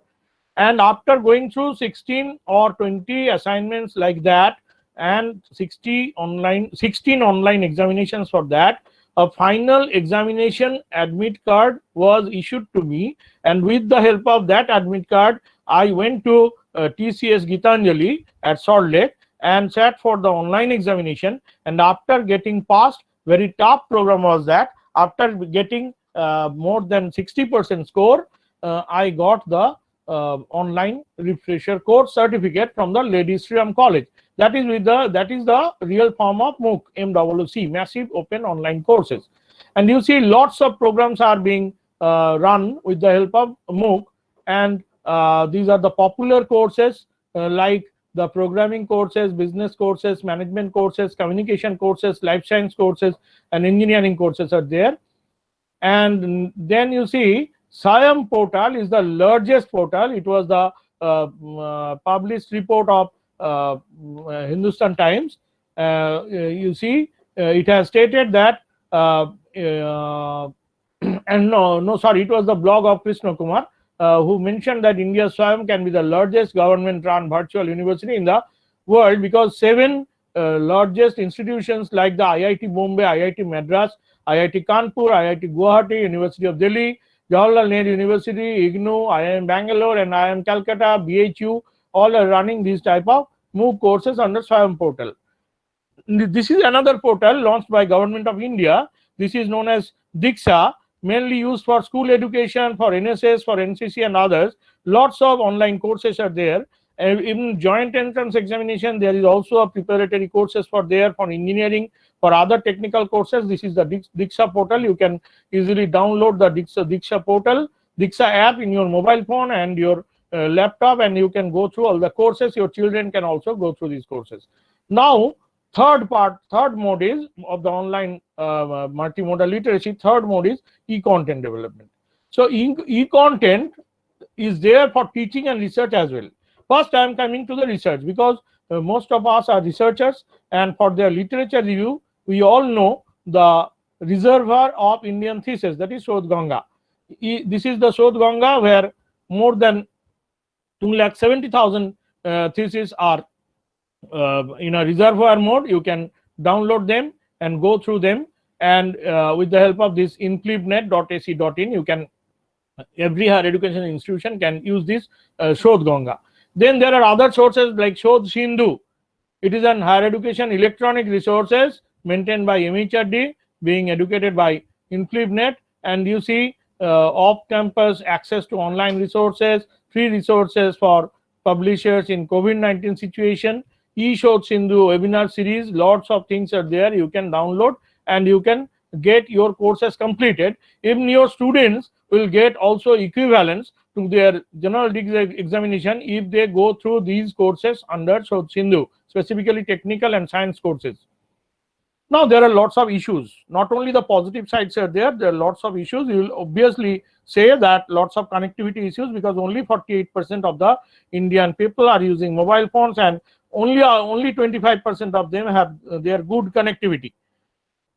[SPEAKER 1] And after going through 16 or 20 assignments like that, and 16 online examinations for that, a final examination admit card was issued to me. And with the help of that admit card, I went to TCS Gitanjali at Salt Lake and sat for the online examination. And after getting passed, very tough program was that. After getting more than 60% score, I got the online refresher course certificate from the Lady Sri Ram College. That is the real form of MOOC, MWC, massive open online courses. And you see lots of programs are being run with the help of MOOC, and these are the popular courses like the programming courses, business courses, management courses, communication courses, life science courses, and engineering courses are there. And then you see SIAM portal is the largest portal. It was the published report of Hindustan Times. You see, it has stated that, and it was the blog of Krishna Kumar, who mentioned that India's SWAYAM can be the largest government-run virtual university in the world, because 7 largest institutions like the IIT Bombay, IIT Madras, IIT Kanpur, IIT Guwahati, University of Delhi, Jawaharlal Nehru University, IGNOU, IIM Bangalore, and IIM Calcutta, BHU, all are running these type of MOOC courses under SWAYAM portal. This is another portal launched by Government of India. This is known as Diksha, mainly used for school education, for NSS, for NCC and others. Lots of online courses are there. In joint entrance examination, there is also a preparatory courses for there for engineering, for other technical courses. This is the Diksha portal. You can easily download the Diksha portal, Diksha app in your mobile phone and your laptop, and you can go through all the courses. Your children can also go through these courses. Now, third mode is of the online multimodal literacy. Third mode is e-content development. So e-content is there for teaching and research as well. First, I am coming to the research because most of us are researchers, and for their literature review, we all know the reservoir of Indian thesis, that is Shodh Ganga. This is the Shodh Ganga where more than 270,000 theses are in a reservoir mode. You can download them and go through them, and with the help of this inclibnet.ac.in, you can, every higher education institution can use this Shodh Ganga. Then there are other sources like Shodh Sindhu. It is an higher education electronic resources maintained by MHRD, being educated by Inclibnet, and you see off-campus access to online resources, free resources for publishers in COVID-19 situation, eShodh Sindhu webinar series, lots of things are there. You can download and you can get your courses completed. Even your students will get also equivalence to their general degree examination if they go through these courses under Shodh Sindhu, specifically technical and science courses. Now, there are lots of issues. Not only the positive sides are there are lots of issues. You will obviously say that lots of connectivity issues, because only 48% of the Indian people are using mobile phones, and only 25% of them have their good connectivity.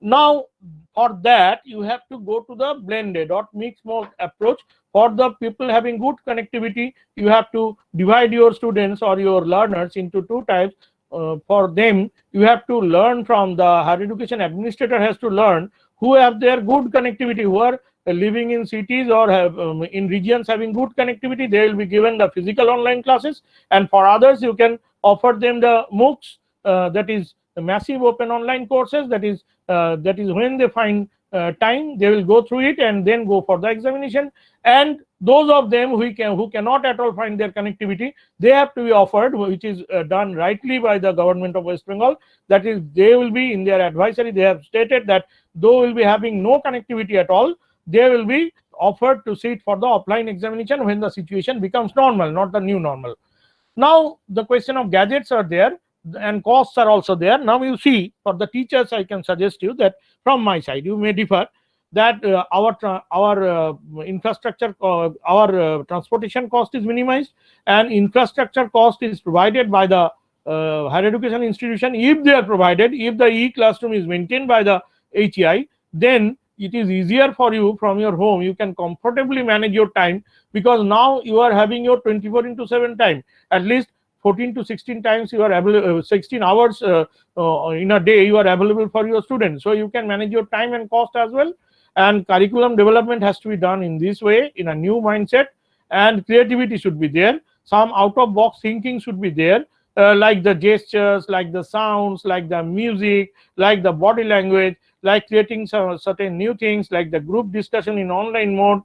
[SPEAKER 1] Now, for that, you have to go to the blended or mixed mode approach. For the people having good connectivity, you have to divide your students or your learners into two types. For them, you have to learn from the higher education administrator has to learn who have their good connectivity, who are living in cities or have in regions having good connectivity. They will be given the physical online classes, and for others, you can offer them the MOOCs, that is the massive open online courses. That is when they find time, they will go through it and then go for the examination. And those of them who cannot at all find their connectivity, they have to be offered, which is done rightly by the government of West Bengal. That is, they will be in their advisory, they have stated that though will be having no connectivity at all, they will be offered to sit for the offline examination when the situation becomes normal, not the new normal. Now, the question of gadgets are there and costs are also there. Now, you see, for the teachers, I can suggest you that from my side, you may differ that our infrastructure, our transportation cost is minimized, and infrastructure cost is provided by the higher education institution. If they are provided, if the e-classroom is maintained by the HEI, then it is easier for you from your home. You can comfortably manage your time, because now you are having your 24/7 time. At least 14 to 16 times you are available, 16 hours in a day you are available for your students. So you can manage your time and cost as well. And curriculum development has to be done in this way, in a new mindset, and creativity should be there. Some out-of-box thinking should be there, like the gestures, like the sounds, like the music, like the body language, like creating some certain new things, like the group discussion in online mode,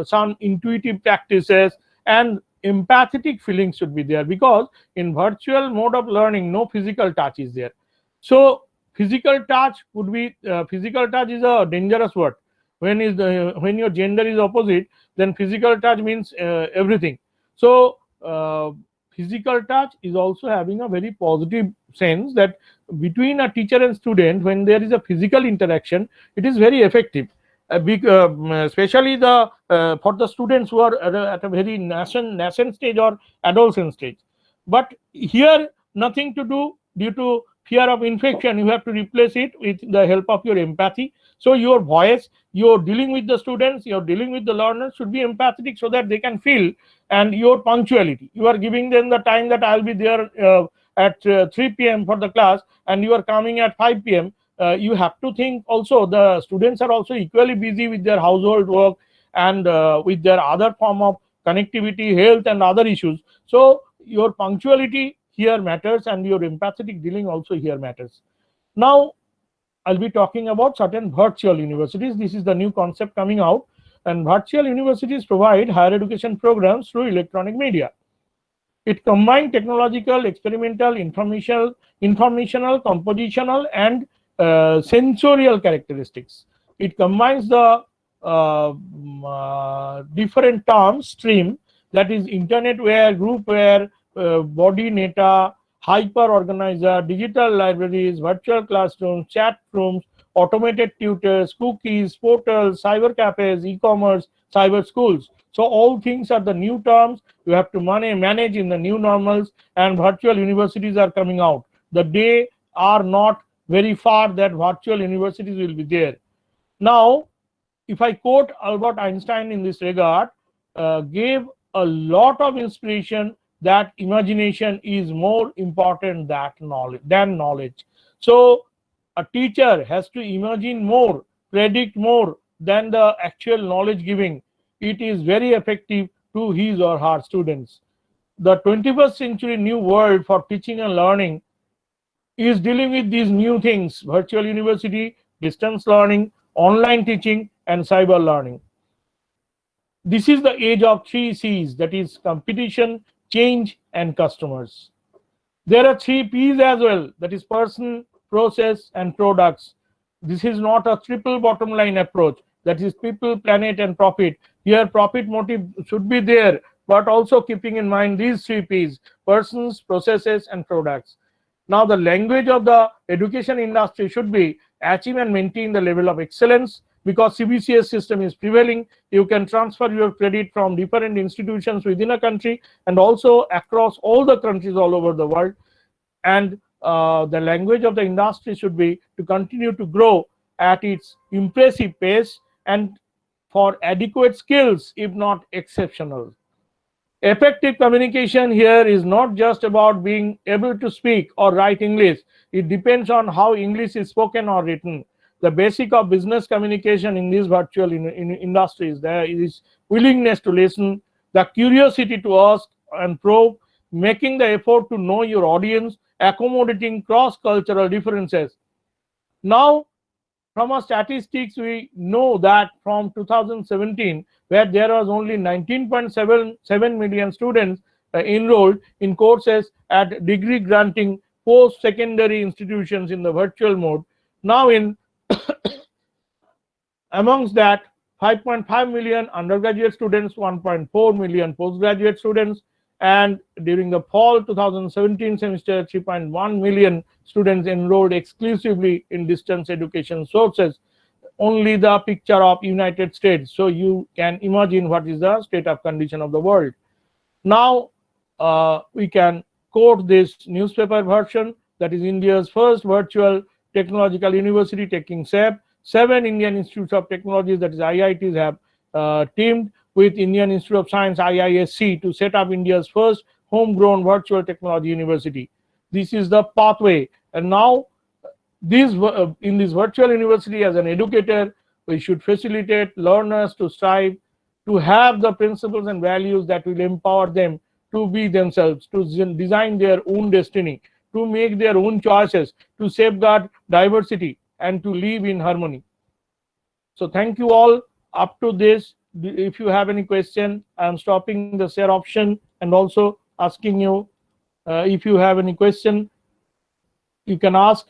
[SPEAKER 1] some intuitive practices, and empathetic feelings should be there, because in virtual mode of learning, no physical touch is there. So physical touch would be physical touch is a dangerous word. When your gender is opposite, then physical touch means everything. So physical touch is also having a very positive sense, that between a teacher and student, when there is a physical interaction, it is very effective. Especially for the students who are at a very nascent stage or adolescent stage. But here, nothing to do due to fear of infection. You have to replace it with the help of your empathy. So your voice, you're dealing with the students, you're dealing with the learners, should be empathetic so that they can feel. And your punctuality, you are giving them the time that I'll be there at 3 p.m. for the class, and you are coming at 5 p.m. You have to think also, the students are also equally busy with their household work, and with their other form of connectivity, health, and other issues. So your punctuality here matters, and your empathetic dealing also here matters. Now, I'll be talking about certain virtual universities. This is the new concept coming out, and virtual universities provide higher education programs through electronic media. It combines technological, experimental, informational, compositional, and sensorial characteristics. It combines the different terms stream, that is internetware, groupware, body data, hyper organizer, digital libraries, virtual classrooms, chat rooms, automated tutors, cookies, portals, cyber cafes, e-commerce, cyber schools. So all things are the new terms you have to manage in the new normals, and virtual universities are coming out. The day are not very far that virtual universities will be there. Now, if I quote Albert Einstein in this regard, gave a lot of inspiration that imagination is more important than knowledge. So a teacher has to imagine more, predict more than the actual knowledge giving. It is very effective to his or her students. The 21st century new world for teaching and learning is dealing with these new things: virtual university, distance learning, online teaching, and cyber learning. This is the age of 3 C's, that is competition, change, and customers. There are 3 P's as well, that is person, process, and products. This is not a triple bottom line approach, that is people, planet, and profit. Here profit motive should be there, but also keeping in mind these 3 P's: persons, processes, and products. Now the language of the education industry should be achieve and maintain the level of excellence. Because CBCS system is prevailing, you can transfer your credit from different institutions within a country and also across all the countries all over the world. And the language of the industry should be to continue to grow at its impressive pace and for adequate skills, if not exceptional. Effective communication here is not just about being able to speak or write English. It depends on how English is spoken or written. The basic of business communication in these virtual industries, there is willingness to listen, the curiosity to ask and probe, making the effort to know your audience, accommodating cross-cultural differences. Now, from our statistics, we know that from 2017, where there was only 19.77 million students enrolled in courses at degree granting post-secondary institutions in the virtual mode. Now in amongst that, 5.5 million undergraduate students, 1.4 million postgraduate students, and during the fall 2017 semester, 3.1 million students enrolled exclusively in distance education sources. Only the picture of United States, so you can imagine what is the state of condition of the world. Now we can quote this newspaper version, that is India's first virtual technological university taking shape. 7 Indian Institutes of Technology, that is IITs, have teamed with Indian Institute of Science, IISc, to set up India's first homegrown virtual technology university. This is the pathway. And now in this virtual university, as an educator, we should facilitate learners to strive to have the principles and values that will empower them to be themselves, to design their own destiny, to make their own choices, to safeguard diversity, and to live in harmony. So thank you all up to this. If you have any question, I am stopping the share option and also asking you if you have any question, you can ask.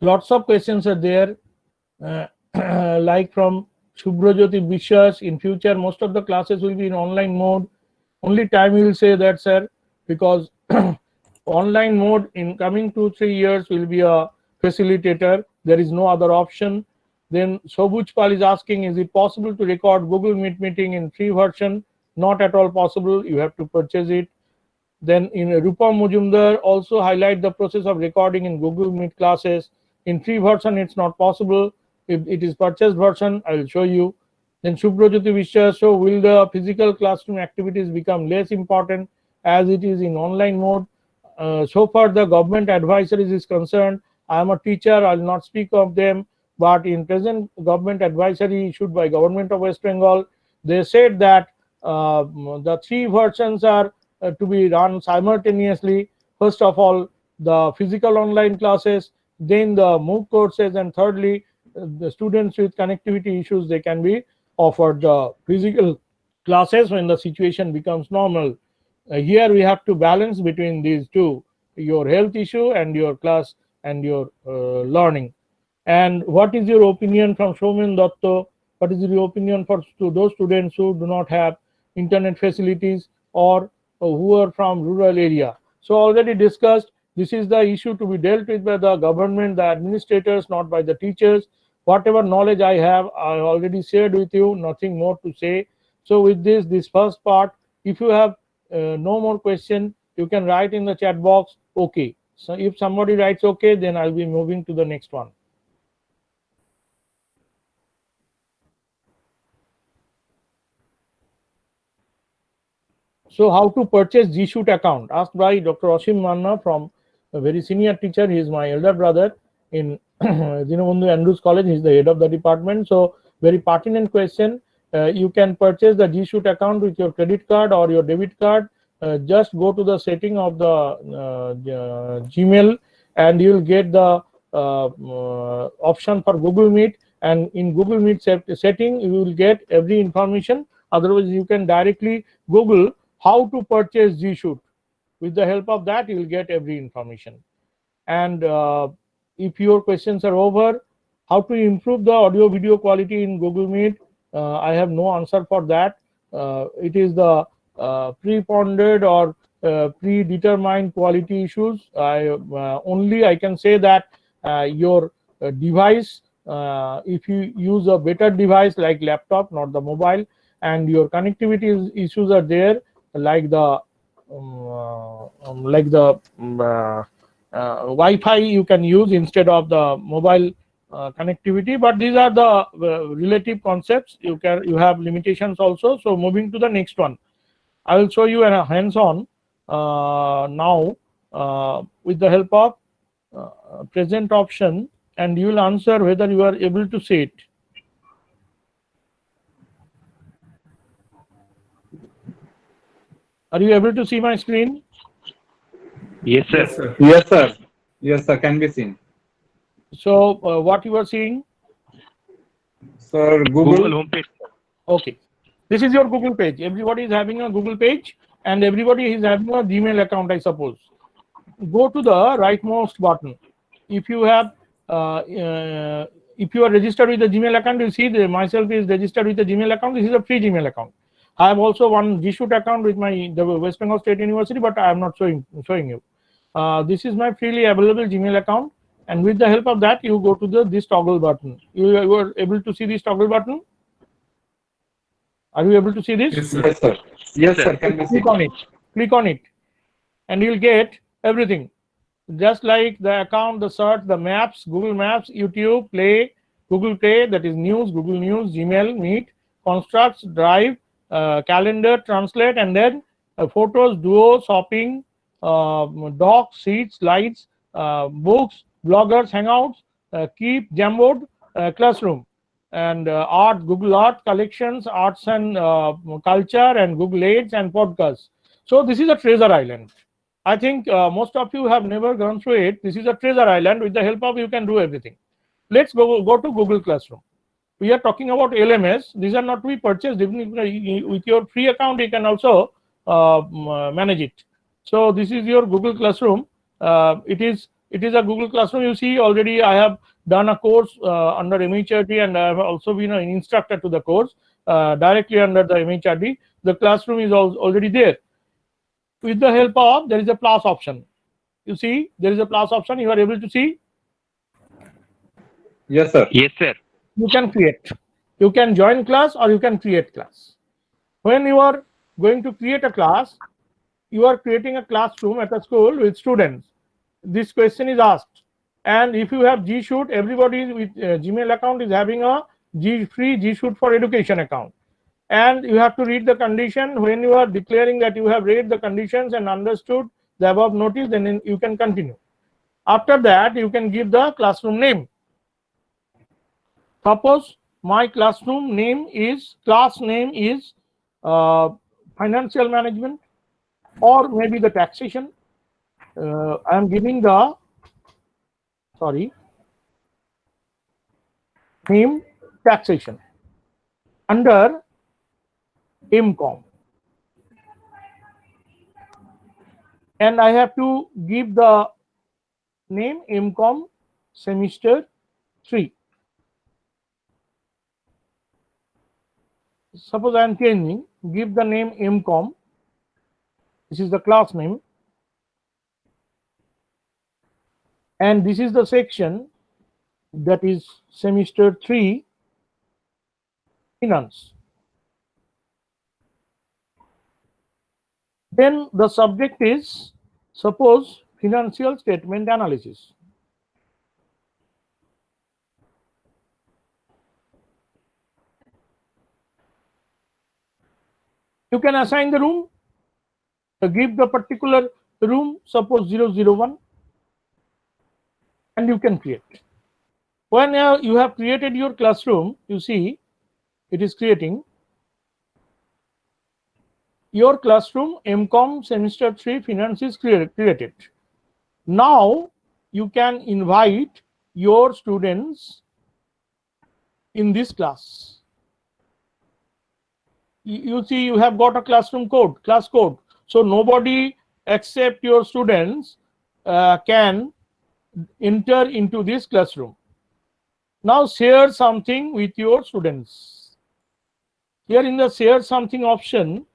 [SPEAKER 1] Lots of questions are there, like from Subhrajyoti Vishwas. In future, most of the classes will be in online mode. Only time will say that, sir, because online mode in coming 2-3 years will be a facilitator. There is no other option. Then Sobuj Pal is asking, is it possible to record Google Meet meeting in free version? Not at all possible. You have to purchase it. Then in Rupam Mujumdar also highlight the process of recording in Google Meet classes. In free version, it's not possible. If it is purchased version, I will show you. Then Subhrajyoti Vishwas, so will the physical classroom activities become less important as it is in online mode? So far the government advisories is concerned, I am a teacher, I will not speak of them, but in present government advisory issued by Government of West Bengal, they said that the 3 versions are to be run simultaneously. First of all, the physical online classes, then the MOOC courses, and thirdly, the students with connectivity issues, they can be offered the physical classes when the situation becomes normal. Here we have to balance between these two, your health issue and your class and your learning. And what is your opinion from Soumen Dotto? What is your opinion for those students who do not have internet facilities or who are from rural area? So already discussed, this is the issue to be dealt with by the government, the administrators, not by the teachers. Whatever knowledge I have, I already shared with you, nothing more to say. So with this first part, if you have no more question, you can write in the chat box, okay. So if somebody writes okay, then I'll be moving to the next one. So how to purchase G-Shoot account? Asked by Dr. Osim Manna, from a very senior teacher. He is my elder brother in Dinabandhu Andrews College. He is the head of the department. So very pertinent question. You can purchase the G-Shoot account with your credit card or your debit card. Just go to the setting of the Gmail and you will get the option for Google Meet, and in Google Meet setting you will get every information. Otherwise you can directly Google how to purchase G-Shoot. With the help of that, you will get every information. And if your questions are over, how to improve the audio video quality in Google Meet, I have no answer for that. It is the pre-pondered or predetermined quality issues. Only I can say that your device, if you use a better device like laptop, not the mobile, and your connectivity issues are there, like the Wi-Fi you can use instead of the mobile connectivity. But these are the relative concepts. You have limitations also. So moving to the next one, I will show you a hands-on now with the help of present option, and you will answer whether you are able to see it. Are you able to see my screen?
[SPEAKER 4] Yes, sir.
[SPEAKER 5] Yes, sir.
[SPEAKER 8] Yes, sir. Yes, sir. Can be seen.
[SPEAKER 1] So what you are seeing?
[SPEAKER 8] Sir,
[SPEAKER 4] Google
[SPEAKER 8] Google.
[SPEAKER 4] homepage.
[SPEAKER 1] Okay, this is your Google page. Everybody is having a Google page and everybody is having a Gmail account, I suppose. Go to the rightmost button. If you have if you are registered with the Gmail account, you see myself is registered with the Gmail account. This is a free Gmail account. I have also one G-Shoot account with the West Bengal State University, but I am not showing you. This is my freely available Gmail account, and with the help of that, you go to this toggle button. You are able to see this toggle button. Are you able to see this?
[SPEAKER 5] Yes, sir.
[SPEAKER 8] Yes, sir. Yes, sir. Can be seen.
[SPEAKER 1] Click on it. Click on it, and you'll get everything. Just like the account, the search, the maps, Google Maps, YouTube, Play, Google Play, that is News, Google News, Gmail, Meet, Constructs, Drive, Calendar, Translate, and then Photos, Duo, Shopping, Docs, Sheets, Slides, Books, Bloggers, Hangouts, Keep, Jamboard, Classroom, and Art, Google Art, Collections, Arts and Culture, and Google Aids and Podcasts. So this is a treasure island. I think most of you have never gone through it. This is a treasure island. With the help of you can do everything. Let's go to Google Classroom. We are talking about LMS. These are not to be purchased. Even with your free account, you can also manage it. So this is your Google Classroom. It is a Google Classroom. You see, already I have done a course under MHRD, and I have also been an instructor to the course directly under the MHRD. The classroom is already there. With the help of, there is a plus option. You see, there is a plus option. You are able to see.
[SPEAKER 8] Yes, sir.
[SPEAKER 4] Yes, sir.
[SPEAKER 1] You can create. You can join class or you can create class. When you are going to create a class, you are creating a classroom at a school with students. This question is asked. And if you have G-Shoot, everybody with Gmail account is having a free G-Shoot for Education account. And you have to read the condition. When you are declaring that you have read the conditions and understood the above notice, then you can continue. After that, you can give the classroom name. Suppose my class name is financial management, or maybe the taxation. I am giving the name taxation under MCOM, and I have to give the name MCOM semester 3. Suppose I am changing, give the name MCOM. This is the class name, and this is the section, that is semester 3 finance. Then the subject is, suppose, financial statement analysis. You can assign the room, give the particular room, suppose 001, and you can create. When you have created your classroom, you see it is creating your classroom. MCOM semester 3 finance is created. Now you can invite your students in this class. You see, you have got a classroom code, class code. So nobody except your students can enter into this classroom. Now share something with your students. Here in the share something option,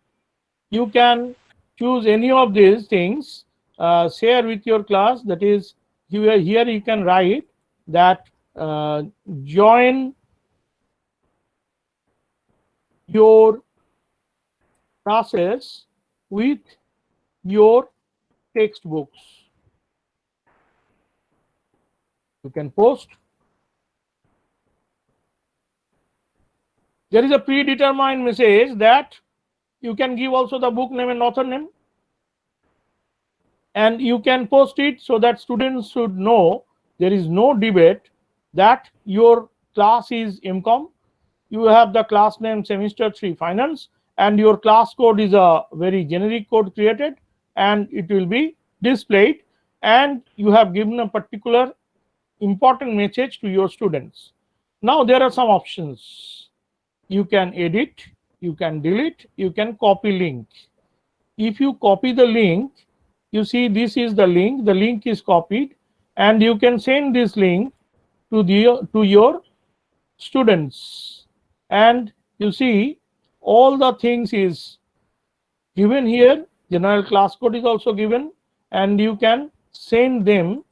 [SPEAKER 1] you can choose any of these things, share with your class. That is, here you can write that join your classes with your textbooks. You can post. There is a predetermined message that you can give also the book name and author name, and you can post it so that students should know there is no debate that your class is MCOM. You have the class name semester 3 finance, and your class code is a very generic code created, and it will be displayed, and you have given a particular important message to your students. Now there are some options. You can edit, you can delete, you can copy link. If you copy the link, you see this is the link is copied, and you can send this link to your students, and you see all the things is given here. General class code is also given, and you can send the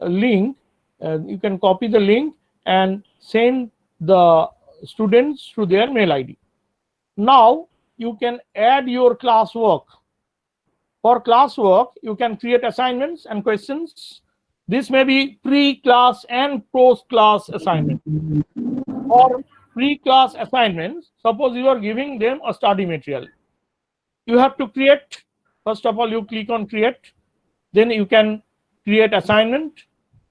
[SPEAKER 1] link. You can copy the link and send the students to their mail ID. Now you can add your classwork. For classwork, you can create assignments and questions. This may be pre-class and post-class assignment. For pre-class assignments, suppose you are giving them a study material. You have to create. First of all, you click on create. Then you can create assignment,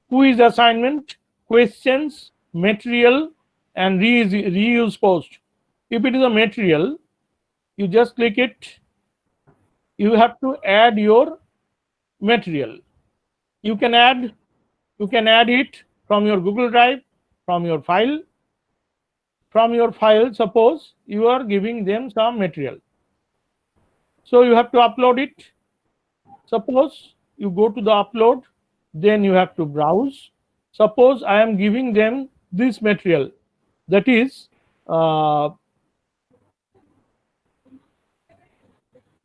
[SPEAKER 1] quiz assignment, questions, material, and reuse post. If it is a material, you just click it. You have to add your material. You can add it from your Google Drive, from your file. From your file, suppose you are giving them some material. So you have to upload it. Suppose you go to the upload, then you have to browse. Suppose I am giving them this material, that is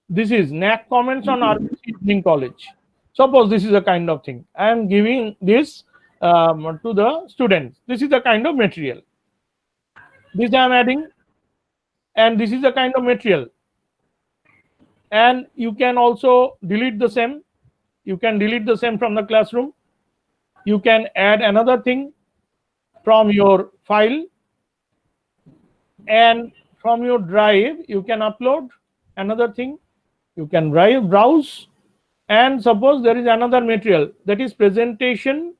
[SPEAKER 1] this is NAC comments on RBC Evening College. Suppose this is a kind of thing. I am giving this to the students. This is the kind of material. This I am adding, and this is the kind of material. And you can also delete the same. You can delete the same from the classroom. You can add another thing from your file, and from your drive you can upload another thing. You can browse, and suppose there is another material, that is presentation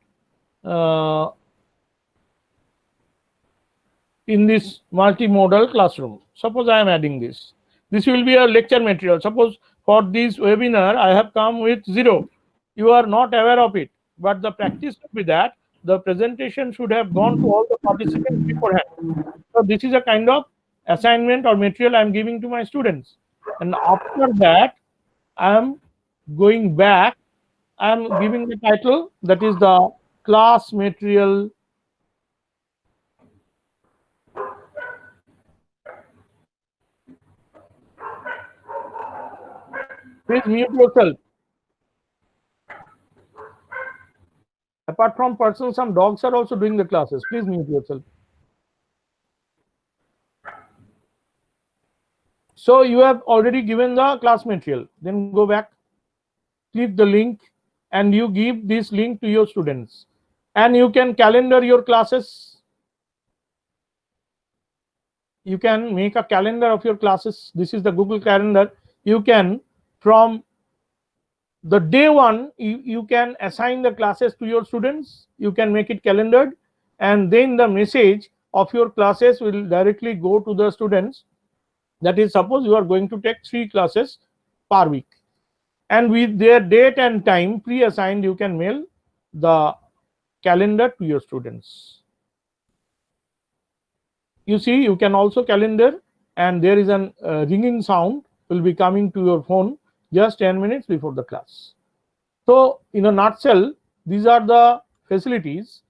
[SPEAKER 1] in this multimodal classroom. Suppose I am adding this. This will be a lecture material. Suppose for this webinar, I have come with 0. You are not aware of it, but the practice should be that the presentation should have gone to all the participants beforehand. So this is a kind of assignment or material I am giving to my students. And after that, I am going back. I am giving the title, that is the class material. Please mute yourself. Apart from person, some dogs are also doing the classes. Please mute yourself. So you have already given the class material. Then go back, click the link, and you give this link to your students. And you can calendar your classes. You can make a calendar of your classes. This is the Google Calendar. You can, from the day one, you can assign the classes to your students. You can make it calendared, and then the message of your classes will directly go to the students. That is, suppose you are going to take 3 classes per week, and with their date and time pre-assigned, you can mail the calendar to your students. You see, you can also calendar, and there is an ringing sound will be coming to your phone just 10 minutes before the class. So in a nutshell, these are the facilities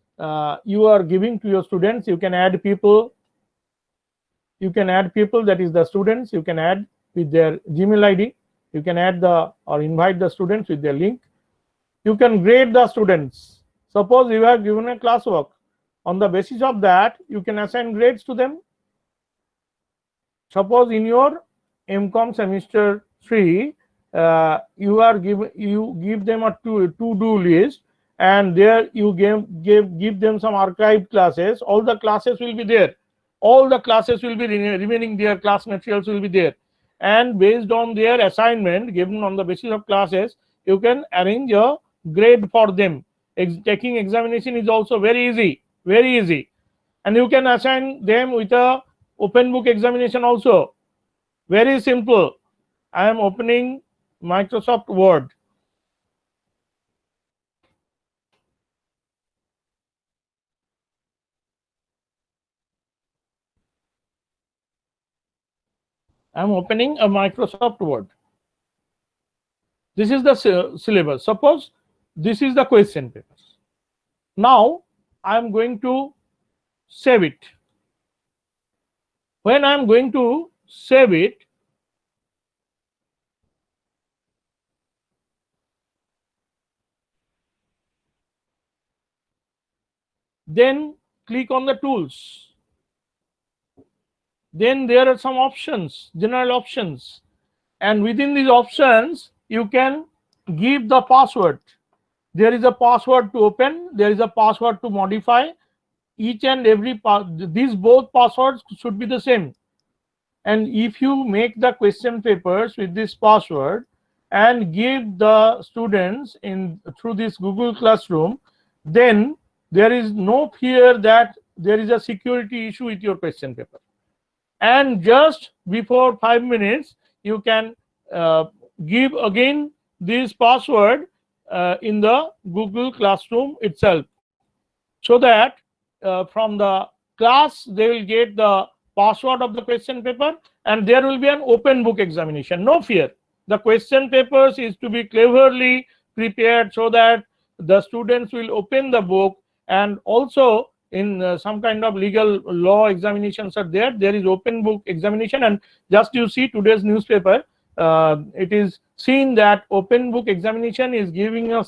[SPEAKER 1] you are giving to your students. You can add people. You can add people, that is the students. You can add with their Gmail ID. You can add or invite the students with their link. You can grade the students. Suppose you have given a classwork. On the basis of that, you can assign grades to them. Suppose in your MCOM semester 3, you give them a to-do list, and there you give them some archived classes. All the classes will be there. All the classes will be remaining there. Class materials will be there, and based on their assignment given on the basis of classes, you can arrange a grade for them. Taking examination is also very easy, and you can assign them with a open book examination also. Very simple. I am opening Microsoft Word. I'm opening a Microsoft Word. This is the syllabus. Suppose this is the question papers. Now I'm going to save it. When I'm going to save it, then click on the tools. Then there are some options, general options, and within these options you can give the password. There is a password to open, there is a password to modify. Each and every these both passwords should be the same. And if you make the question papers with this password and give the students through this Google Classroom, then there is no fear that there is a security issue with your question paper. And just before 5 minutes, you can give again this password in the Google Classroom itself, so that from the class they will get the password of the question paper, and there will be an open book examination. No fear. The question papers is to be cleverly prepared so that the students will open the book, and also in some kind of legal law examinations are there. There is open book examination, and just you see today's newspaper, it is seen that open book examination is given a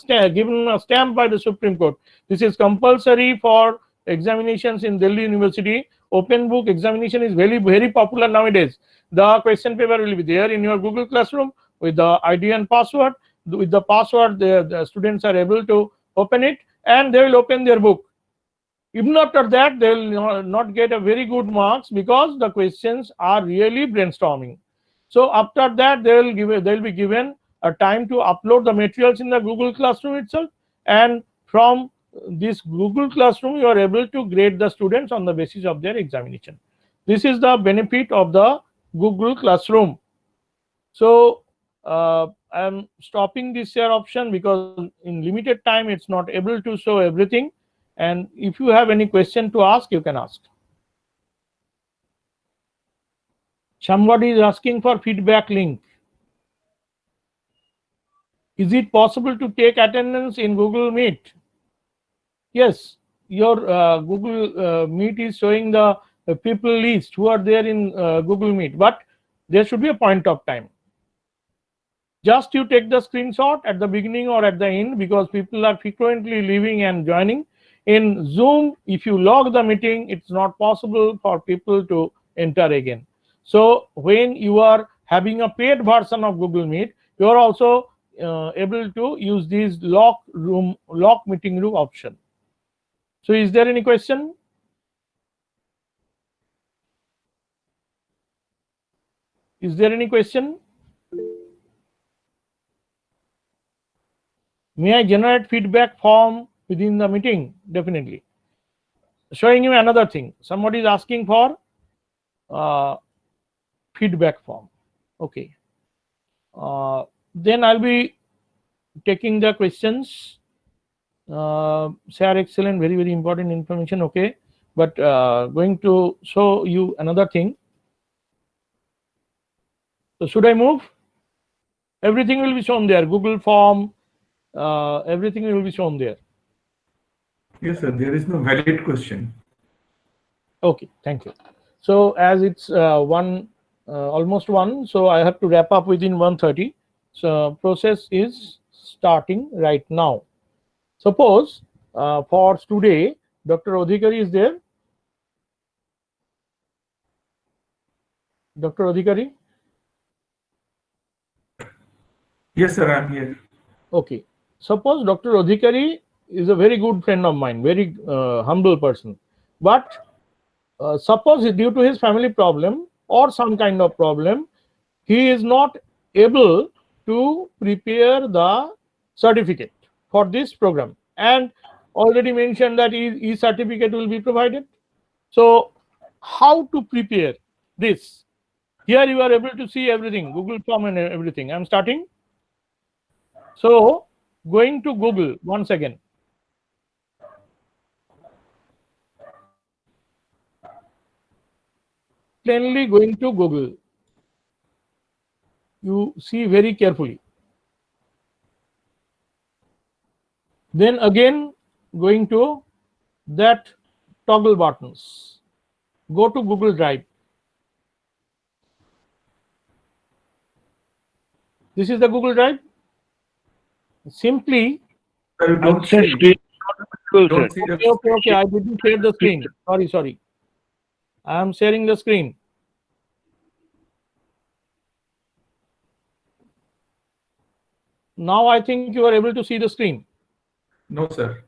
[SPEAKER 1] stamp by the Supreme Court. This is compulsory for examinations in Delhi University. Open book examination is very popular nowadays. The question paper will be there in your Google Classroom with the ID and password. With the password, the students are able to open it, and they will open their book. Even after that, they will not get a very good marks, because the questions are really brainstorming. So after that, they will be given a time to upload the materials in the Google Classroom itself, and from this Google Classroom, you are able to grade the students on the basis of their examination. This is the benefit of the Google Classroom. So I'm stopping this share option because in limited time it's not able to show everything. And if you have any question to ask, you can ask. Somebody is asking for feedback link. Is it possible to take attendance in Google Meet? Yes, your Google Meet is showing the people list who are there in Google Meet, but there should be a point of time. Just you take the screenshot at the beginning or at the end, because people are frequently leaving and joining. In Zoom, if you log the meeting, it's not possible for people to enter again. So when you are having a paid version of Google Meet, you are also able to use this lock meeting room option. So is there any question? Is there any question? May I generate feedback form within the meeting? Definitely. Showing you another thing. Somebody is asking for feedback form. Okay. Then I'll be taking the questions. Share excellent, very, very important information. Okay. But going to show you another thing. So should I move? Everything will be shown there. Google form, everything will be shown there.
[SPEAKER 5] Yes, sir. There is no valid question.
[SPEAKER 1] Okay, thank you. So as it's almost 1, so I have to wrap up within 1:30. So process is starting right now. Suppose for today, Dr. Odhikari is there. Dr. Odhikari?
[SPEAKER 5] Yes, sir. I'm here.
[SPEAKER 1] Okay. Suppose Dr. Odhikari is a very good friend of mine, very humble person. But suppose due to his family problem or some kind of problem, he is not able to prepare the certificate for this program. And already mentioned that e-certificate will be provided. So how to prepare this? Here you are able to see everything, Google form and everything. I'm starting. So going to Google once again. Plainly going to Google. You see very carefully. Then again going to that toggle buttons. Go to Google Drive. This is the Google Drive. Simply,
[SPEAKER 5] Sir, don't
[SPEAKER 4] Sir,
[SPEAKER 5] see.
[SPEAKER 4] screen not visible,
[SPEAKER 5] Don't
[SPEAKER 4] sir.
[SPEAKER 5] see the
[SPEAKER 1] okay, I didn't share the screen. Sorry. I am sharing the screen. Now I think you are able to see the screen.
[SPEAKER 5] No, sir.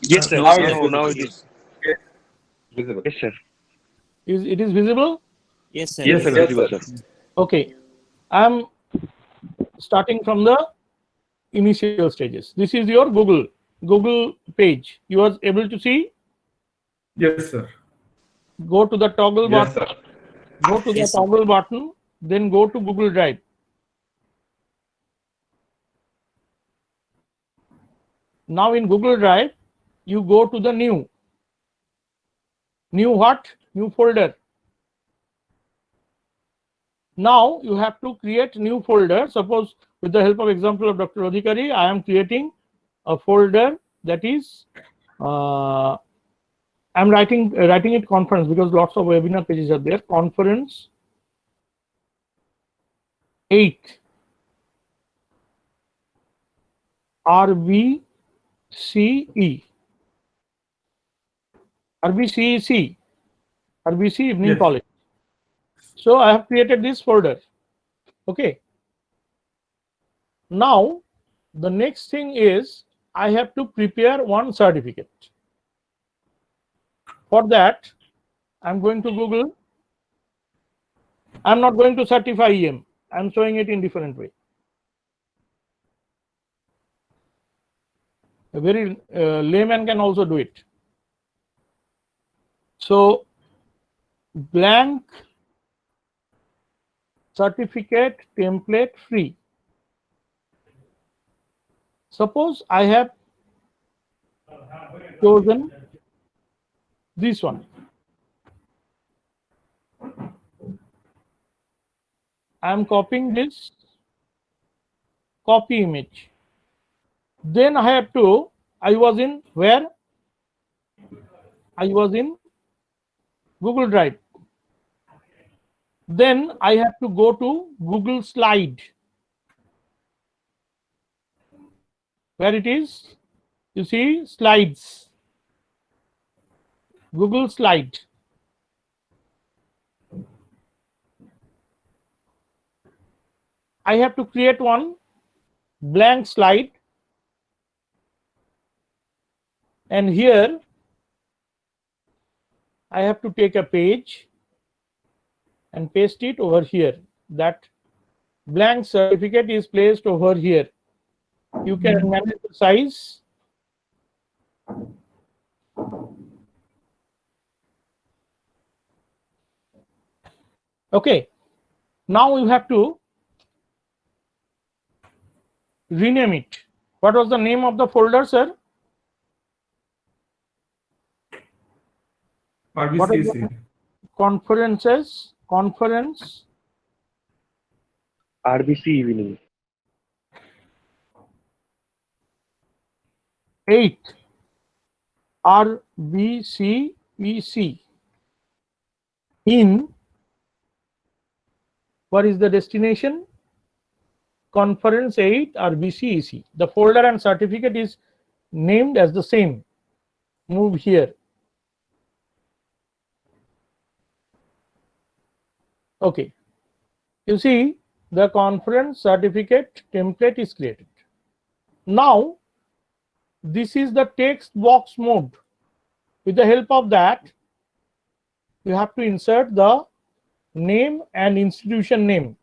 [SPEAKER 4] Yes, sir.
[SPEAKER 8] Now it is
[SPEAKER 4] Now it
[SPEAKER 8] visible.
[SPEAKER 4] is.
[SPEAKER 8] Visible.
[SPEAKER 4] Yes, sir.
[SPEAKER 1] It is visible?
[SPEAKER 9] Yes, sir.
[SPEAKER 4] Yes, sir.
[SPEAKER 8] Yes,
[SPEAKER 4] Visible,
[SPEAKER 8] sir.
[SPEAKER 4] sir.
[SPEAKER 1] Okay. I am starting from the initial stages. This is your Google page. You are able to see?
[SPEAKER 5] Yes, sir.
[SPEAKER 1] Go to the toggle
[SPEAKER 8] Yes,
[SPEAKER 1] button.
[SPEAKER 8] sir.
[SPEAKER 1] Go to the
[SPEAKER 9] Yes, sir.
[SPEAKER 1] toggle button. Then go to Google Drive. Now in Google Drive, you go to the new what? New folder. Now you have to create new folder. Suppose with the help of example of Dr. Odhikari, I am creating a folder that is I'm writing it conference, because lots of webinar pages are there. Conference 8 RBCE RBC Evening
[SPEAKER 5] Yes.
[SPEAKER 1] College. So I have created this folder. Okay. Now the next thing is I have to prepare one certificate. For that, I'm going to Google. I'm not going to certify EM. I'm showing it in different way. A very layman can also do it. So blank certificate template free. Suppose I have chosen this one. I am copying this copy image. Then I have to, I was in where? I was in Google Drive. Then I have to go to Google Slide. Where it is? You see slides. Google Slide. I have to create one blank slide, and here I have to take a page and paste it over here. That blank certificate is placed over here. You can manage the size. Okay, now you have to rename it. What was the name of the folder, sir? What is
[SPEAKER 5] RBCC.
[SPEAKER 1] the conferences? Conference
[SPEAKER 4] RBC evening.
[SPEAKER 1] 8 RBCEC in, what is the destination? Conference 8 RBCEC. The folder and certificate is named as the same. Move here. Okay. You see the conference certificate template is created. Now this is the text box mode. With the help of that, you have to insert the name and institution name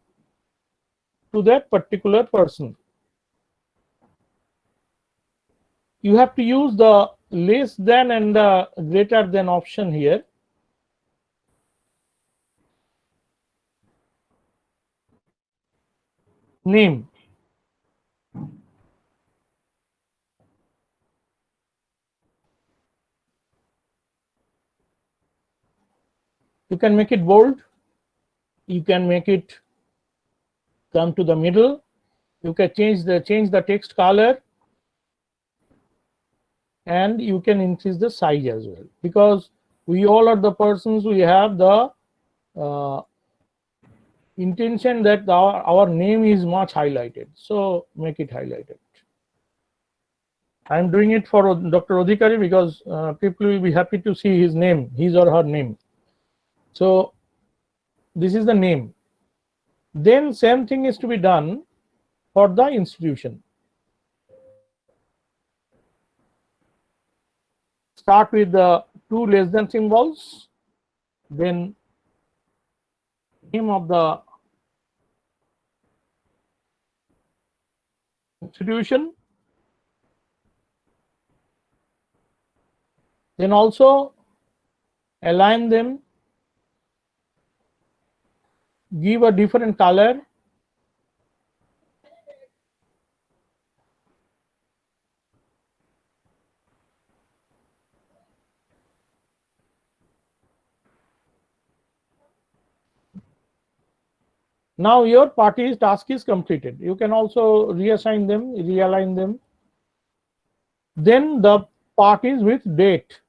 [SPEAKER 1] to that particular person. You have to use the less than and the greater than option here. Name. You can make it bold. You can make it come to the middle. You can change the text color, and you can increase the size as well, because we all are the persons, we have the intention that our name is much highlighted. So make it highlighted. I'm doing it for Dr. Odhikari because people will be happy to see his name, his or her name. So this is the name. Then same thing is to be done for the institution. Start with the two less than symbols, then name of the institution, then also align them, give a different color, now your party's task is completed. You can also reassign them, realign them. Then the parties with date.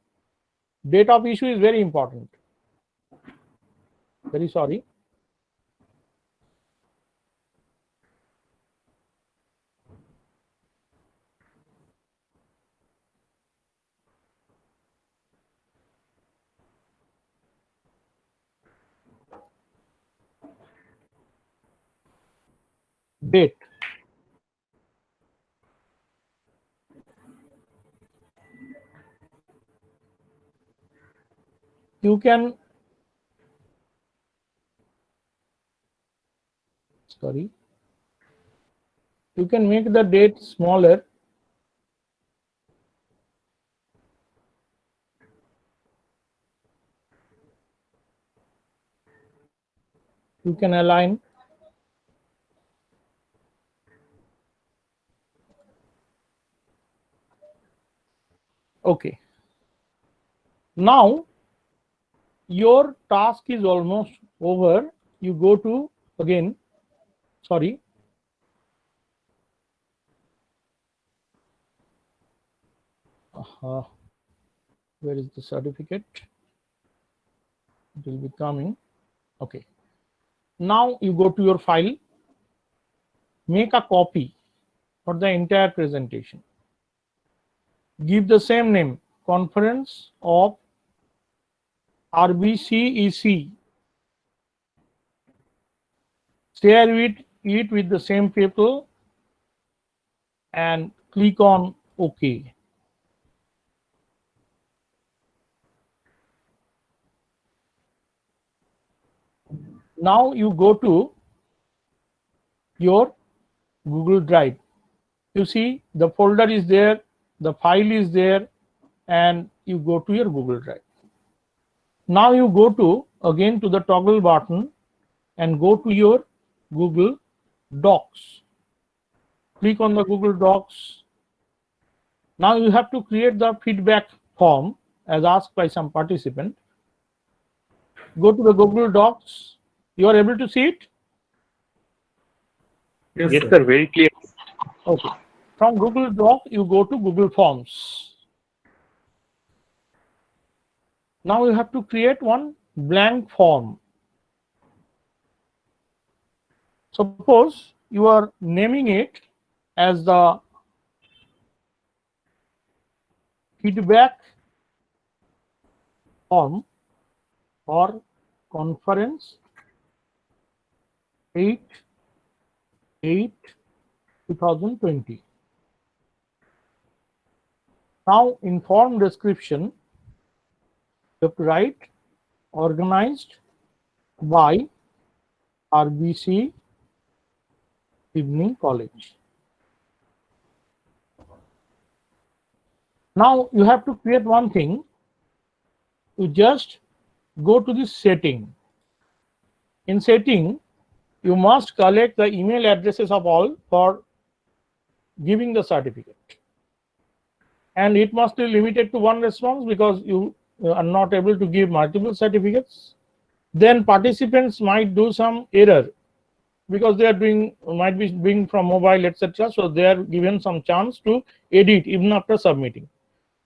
[SPEAKER 1] Date of issue is very important. Very sorry. Date. You can, sorry, you can make the date smaller You can align. Okay. Now your task is almost over. You go to again, sorry. Where is the certificate? It will be coming. Okay. Now you go to your file, make a copy for the entire presentation. Give the same name, Conference of RBCEC. Share it with the same people and click on OK. Now you go to your Google Drive. You see the folder is there, the file is there, and you go to your Google Drive. Now you go to again to the toggle button and go to your Google Docs. Click on the Google Docs. Now you have to create the feedback form as asked by some participant. Go to the Google Docs. You are able to see it?
[SPEAKER 5] Yes,
[SPEAKER 4] Yes,
[SPEAKER 5] sir.
[SPEAKER 4] sir. Very clear.
[SPEAKER 1] Okay. From Google Doc, you go to Google Forms. Now you have to create one blank form. Suppose you are naming it as the feedback form or conference 8/8/2020. Now in form description, you have to write organized by RBC Evening College. Now you have to create one thing. You just go to this setting. In setting, you must collect the email addresses of all for giving the certificate. And it must be limited to one response because you are not able to give multiple certificates. Then participants might do some error because they are might be doing from mobile, etc. So they are given some chance to edit even after submitting.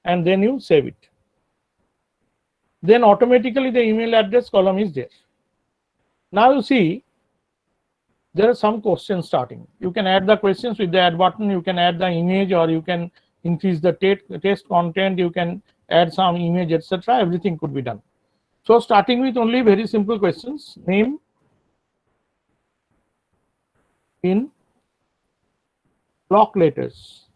[SPEAKER 1] And then you save it. Then automatically the email address column is there. Now you see there are some questions starting. You can add the questions with the add button, you can add the image, or you can increase the test content, you can add some image, etc. Everything could be done. So starting with only very simple questions, name in block letters.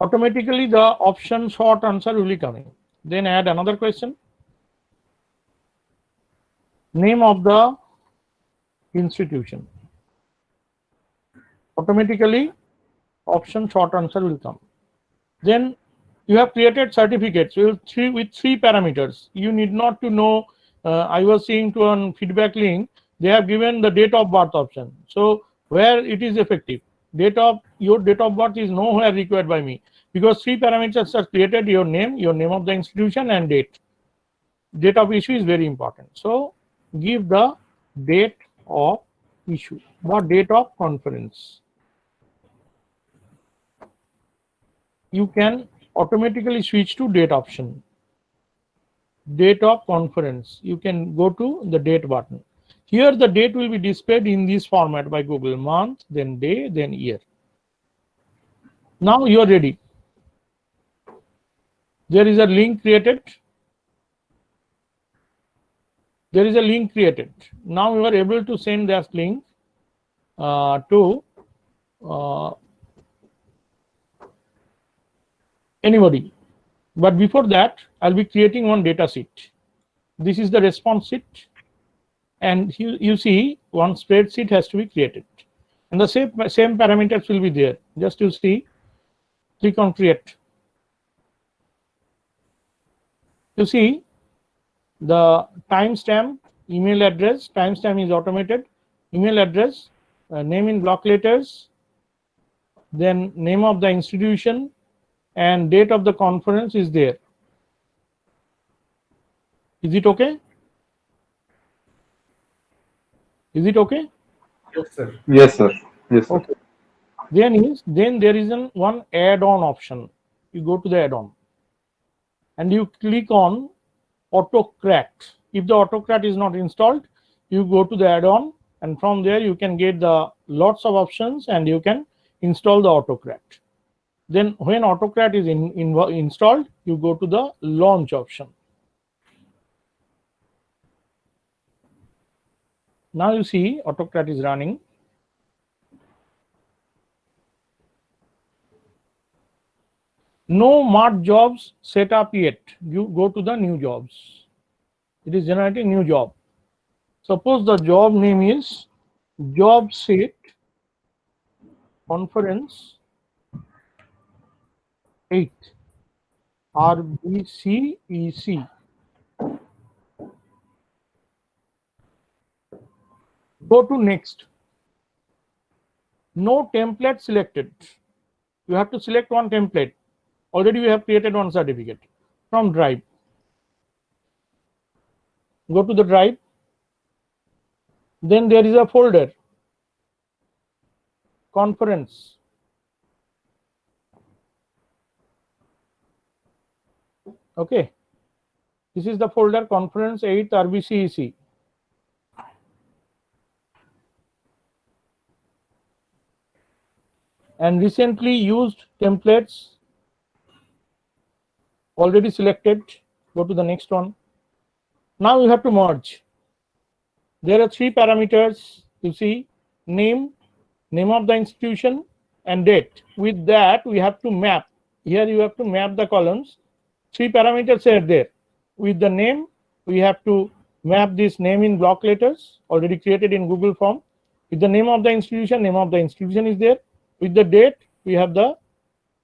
[SPEAKER 1] Automatically the option short answer will be coming. Then add another question. Name of the institution. Automatically option short answer will come. Then you have created certificates with three parameters. You need not to know. I was seeing to on feedback link, they have given the date of birth option. So where it is effective, your date of birth is nowhere required by me because three parameters are created: your name of the institution, and date. Date of issue is very important. So give the date of issue or date of conference. You can automatically switch to date option. Date of conference. You can go to the date button. Here the date will be displayed in this format by Google: month, then day, then year. Now you are ready. There is a link created. There is a link created. Now you are able to send that link to anybody. But before that, I'll be creating one data sheet. This is the response sheet. And you see one spreadsheet has to be created. And the same parameters will be there. Just to see, click on create. You see, the timestamp, email address, timestamp is automated, email address, name in block letters, then name of the institution and date of the conference is there. Is it okay? Is it okay?
[SPEAKER 5] Yes, sir.
[SPEAKER 8] Yes, sir. Yes, sir.
[SPEAKER 1] Okay. Then there is one add-on option. You go to the add-on and you click on AutoCrat. If the AutoCrat is not installed, you go to the add-on and from there you can get the lots of options and you can install the AutoCrat. Then when AutoCrat is installed, you go to the launch option. Now you see AutoCrat is running. No marked jobs set up yet. You go to the new jobs. It is generating new job. Suppose the job name is job set conference 8 RBCEC. Go to next. No template selected. You have to select one template. Already we have created one certificate from Drive. Go to the Drive. Then there is a folder, conference. Okay. This is the folder conference 8 RBCEC. And recently used templates already selected. Go to the next one. Now you have to merge. There are 3 parameters. You see name, name of the institution and date. With that we have to map. Here you have to map the columns. 3 parameters are there. With the name we have to map this name in block letters already created in Google Form. With the name of the institution is there. With the date, we have the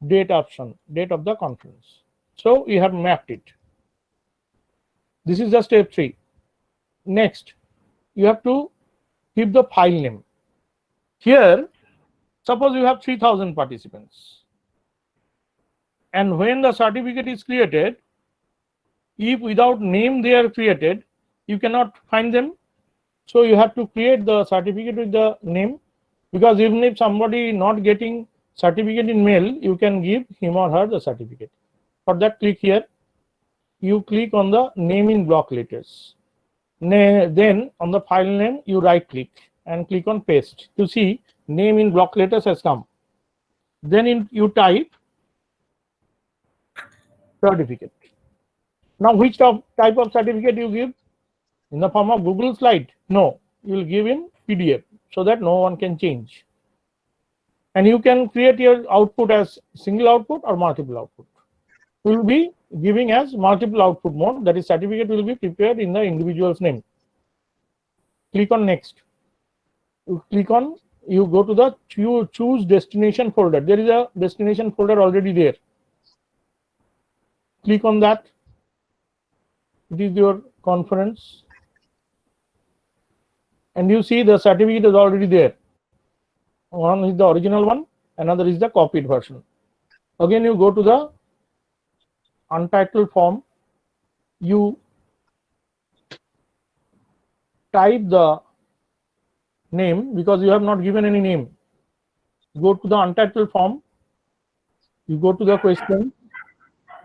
[SPEAKER 1] date option, date of the conference. So we have mapped it. This is the step 3. Next, you have to give the file name. Here, suppose you have 3000 participants. And when the certificate is created, if without name they are created, you cannot find them. So you have to create the certificate with the name. Because even if somebody not getting certificate in mail, you can give him or her the certificate. For that, click here. You click on the name in block letters. Then on the file name, you right click and click on paste. You see name in block letters has come. Then you type certificate. Now which type of certificate you give? In the form of Google slide? No, you will give in PDF. So that no one can change. And you can create your output as single output or multiple output. We will be giving as multiple output mode, that is certificate will be prepared in the individual's name. Click on next. You go to the choose destination folder. There is a destination folder already there. Click on that. It is your conference. And you see the certificate is already there. One is the original one, another is the copied version. Again, you go to the untitled form. You type the name because you have not given any name. Go to the untitled form. You go to the question.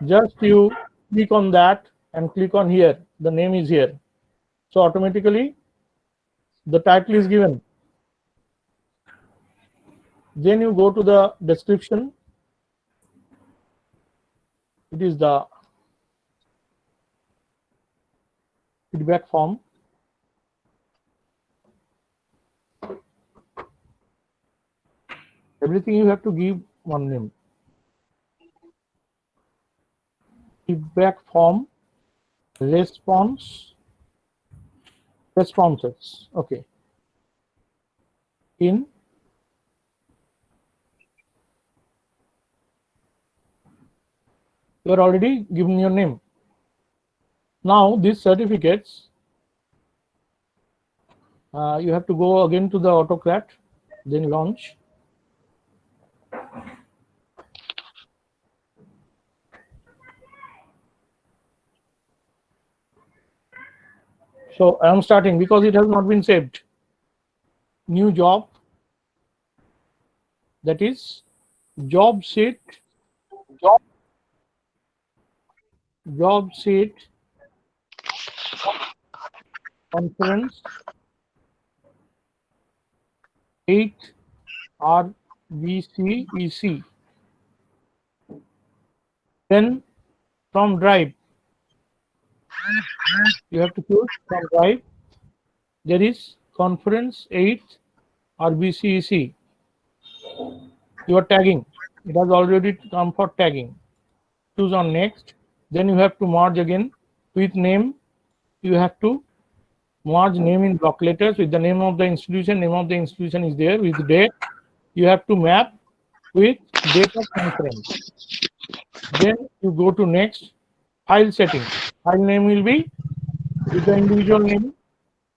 [SPEAKER 1] Just you click on that and click on here. The name is here. So automatically the title is given. Then you go to the description. It is the feedback form. Everything you have to give one name. Feedback form, responses. Okay. You are already given your name. Now these certificates, you have to go again to the AutoCAD, then launch. So I am starting because it has not been saved. New job, that is job sheet, job sheet conference 8 RBCEC. Then from drive, you have to choose from drive. There is conference 8 RBCEC. You are tagging. It has already come for tagging. Choose on next. Then you have to merge again with name. You have to merge name in block letters with the name of the institution. Name of the institution is there with date. You have to map with date of conference. Then you go to next. File setting. File name will be with the individual name.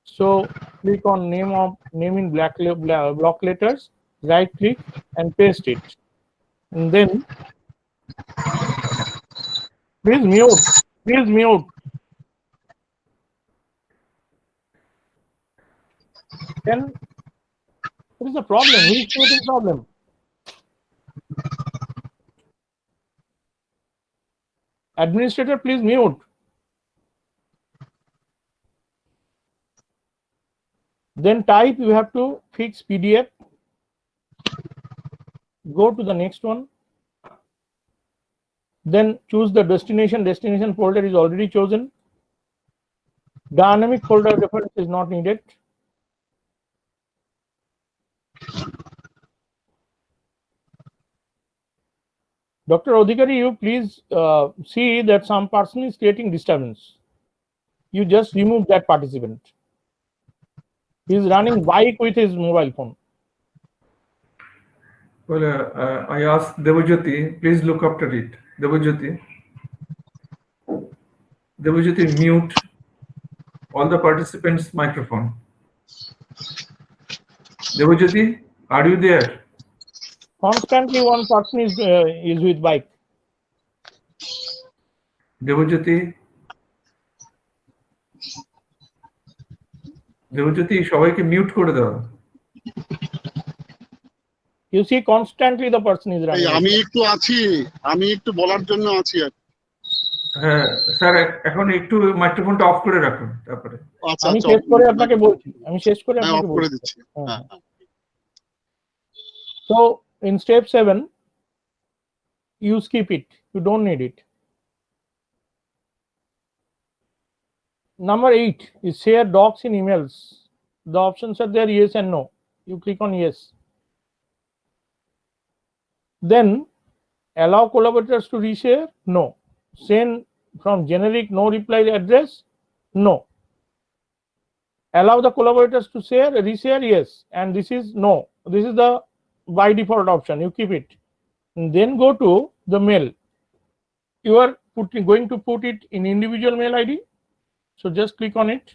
[SPEAKER 1] So click on name in block letters. Right click and paste it. And then please mute. Then what is the problem? Who is creating problem? Administrator, please mute. Then type, you have to fix PDF. Go to the next one. Then choose the destination. Destination folder is already chosen. Dynamic folder reference is not needed. Dr. Odhikari, you please see that some person is creating disturbance. You just remove that participant. He is running bike with his mobile phone.
[SPEAKER 5] Well, I asked Devajyoti, please look after it. Devajyoti, mute all the participants' microphone. Devajyoti, are you there?
[SPEAKER 1] Constantly one person is with bike.
[SPEAKER 5] Devajyoti, সবাইকে mute করে দাও।
[SPEAKER 1] You see, constantly the person is running.
[SPEAKER 9] আমি একটু বলার জন্য আছি।
[SPEAKER 5] হ্যাঁ sir, এখন একটু মাইক্রোফোনটা অফ করে রাখুন তারপরে।
[SPEAKER 1] আমি শেষ করে আপনাকে বলছি। So in step 7, you skip it. You don't need it. Number 8 is share docs in emails. The options are there, yes and no. You click on yes. Then allow collaborators to reshare? No. Send from generic no reply address? No. Allow the collaborators to reshare? Yes. And this is no. This is the by default option. You keep it. And then go to the mail. You are going to put it in individual mail ID. So just click on it.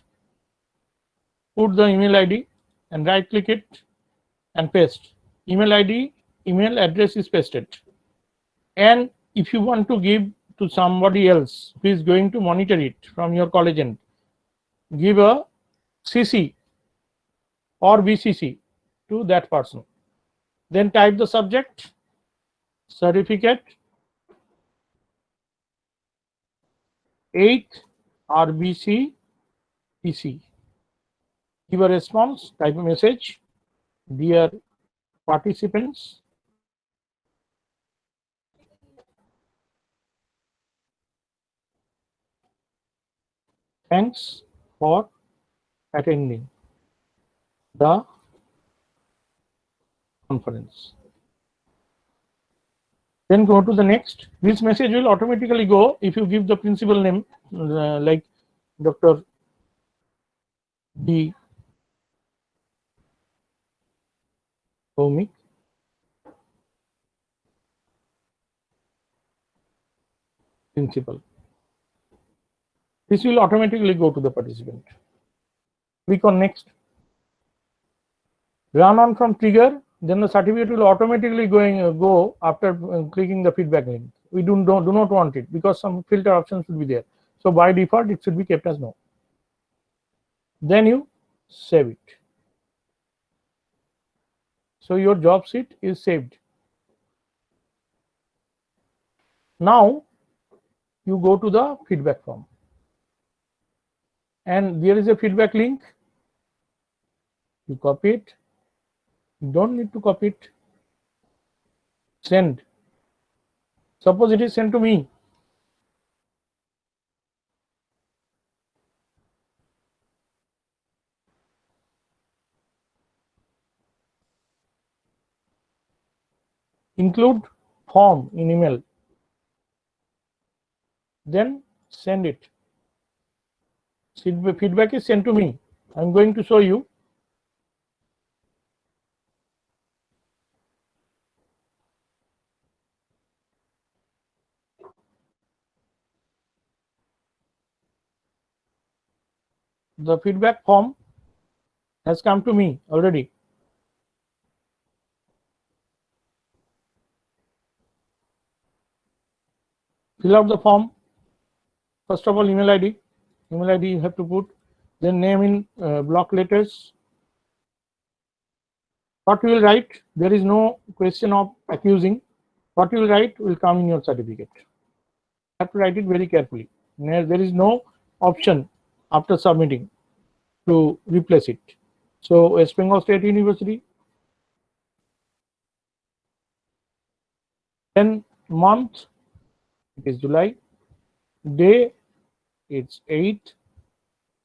[SPEAKER 1] Put the email ID and right click it and paste. Email ID, email address is pasted. And if you want to give to somebody else who is going to monitor it from your college end, give a CC or BCC to that person. Then type the subject, certificate, 8 RBC PC. Give a response, type a message. Dear participants, thanks for attending the conference. Then go to the next. This message will automatically go if you give the principal name like Dr. D. Bhowmik. Principal. This will automatically go to the participant. Click on next. Run on from trigger, then the certificate will automatically go after clicking the feedback link. We do not want it because some filter options should be there. So by default, it should be kept as no. Then you save it. So your job sheet is saved. Now you go to the feedback form, and there is a feedback link. You copy it. You don't need to copy it. Send. Suppose it is sent to me. Include form in email. Then send it. Feedback is sent to me. I'm going to show you. The feedback form has come to me already. Fill out the form. First of all, email ID. Email ID you have to put. Then name in block letters. What you will write, there is no question of accusing. What you will write will come in your certificate. You have to write it very carefully. There is no option after submitting to replace it. So West Bengal State University. Then month, it is July. Day, it's 8.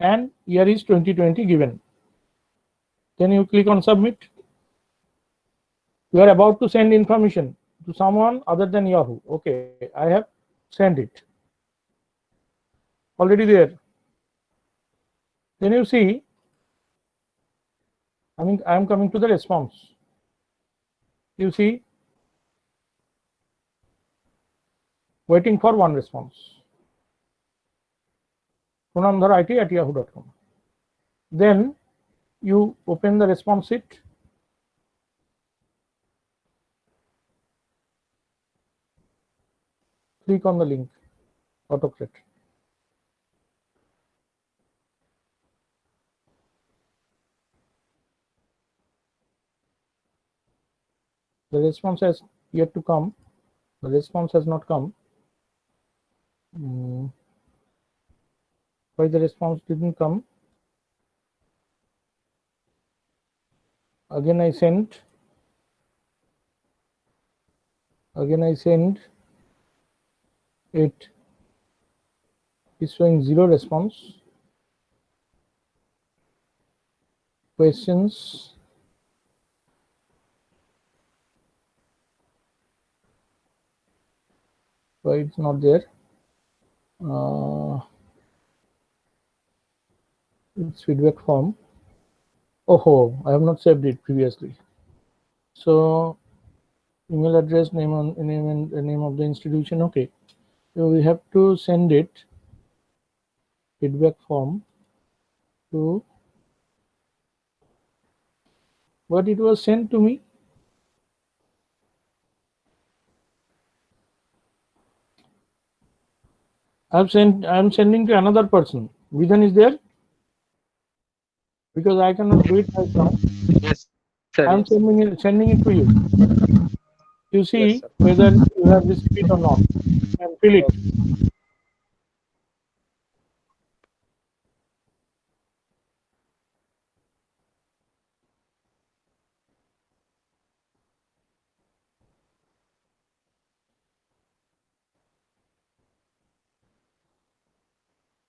[SPEAKER 1] And year is 2020 given. Then you click on submit. You are about to send information to someone other than Yahoo. Okay, I have sent it. Already there. Then you see, I am coming to the response. You see, waiting for one response. pranamdharit@yahoo.com. Then you open the response sheet. Click on the link, AutoCAD. The response has yet to come. The response has not come. Why the response didn't come? Again I sent. It is showing 0 response. Questions. Why it's not there? It's feedback form. Oh, I have not saved it previously. So email address, name and name of the institution. Okay, so we have to send it, feedback form, to what it was sent to me. I'm sending to another person. Vidhan is there? Because I cannot do it right now.
[SPEAKER 6] Yes, sir.
[SPEAKER 1] I'm
[SPEAKER 6] Yes.
[SPEAKER 1] sending it to you. You see
[SPEAKER 6] Yes, sir.
[SPEAKER 1] whether you have received it or not, and fill it.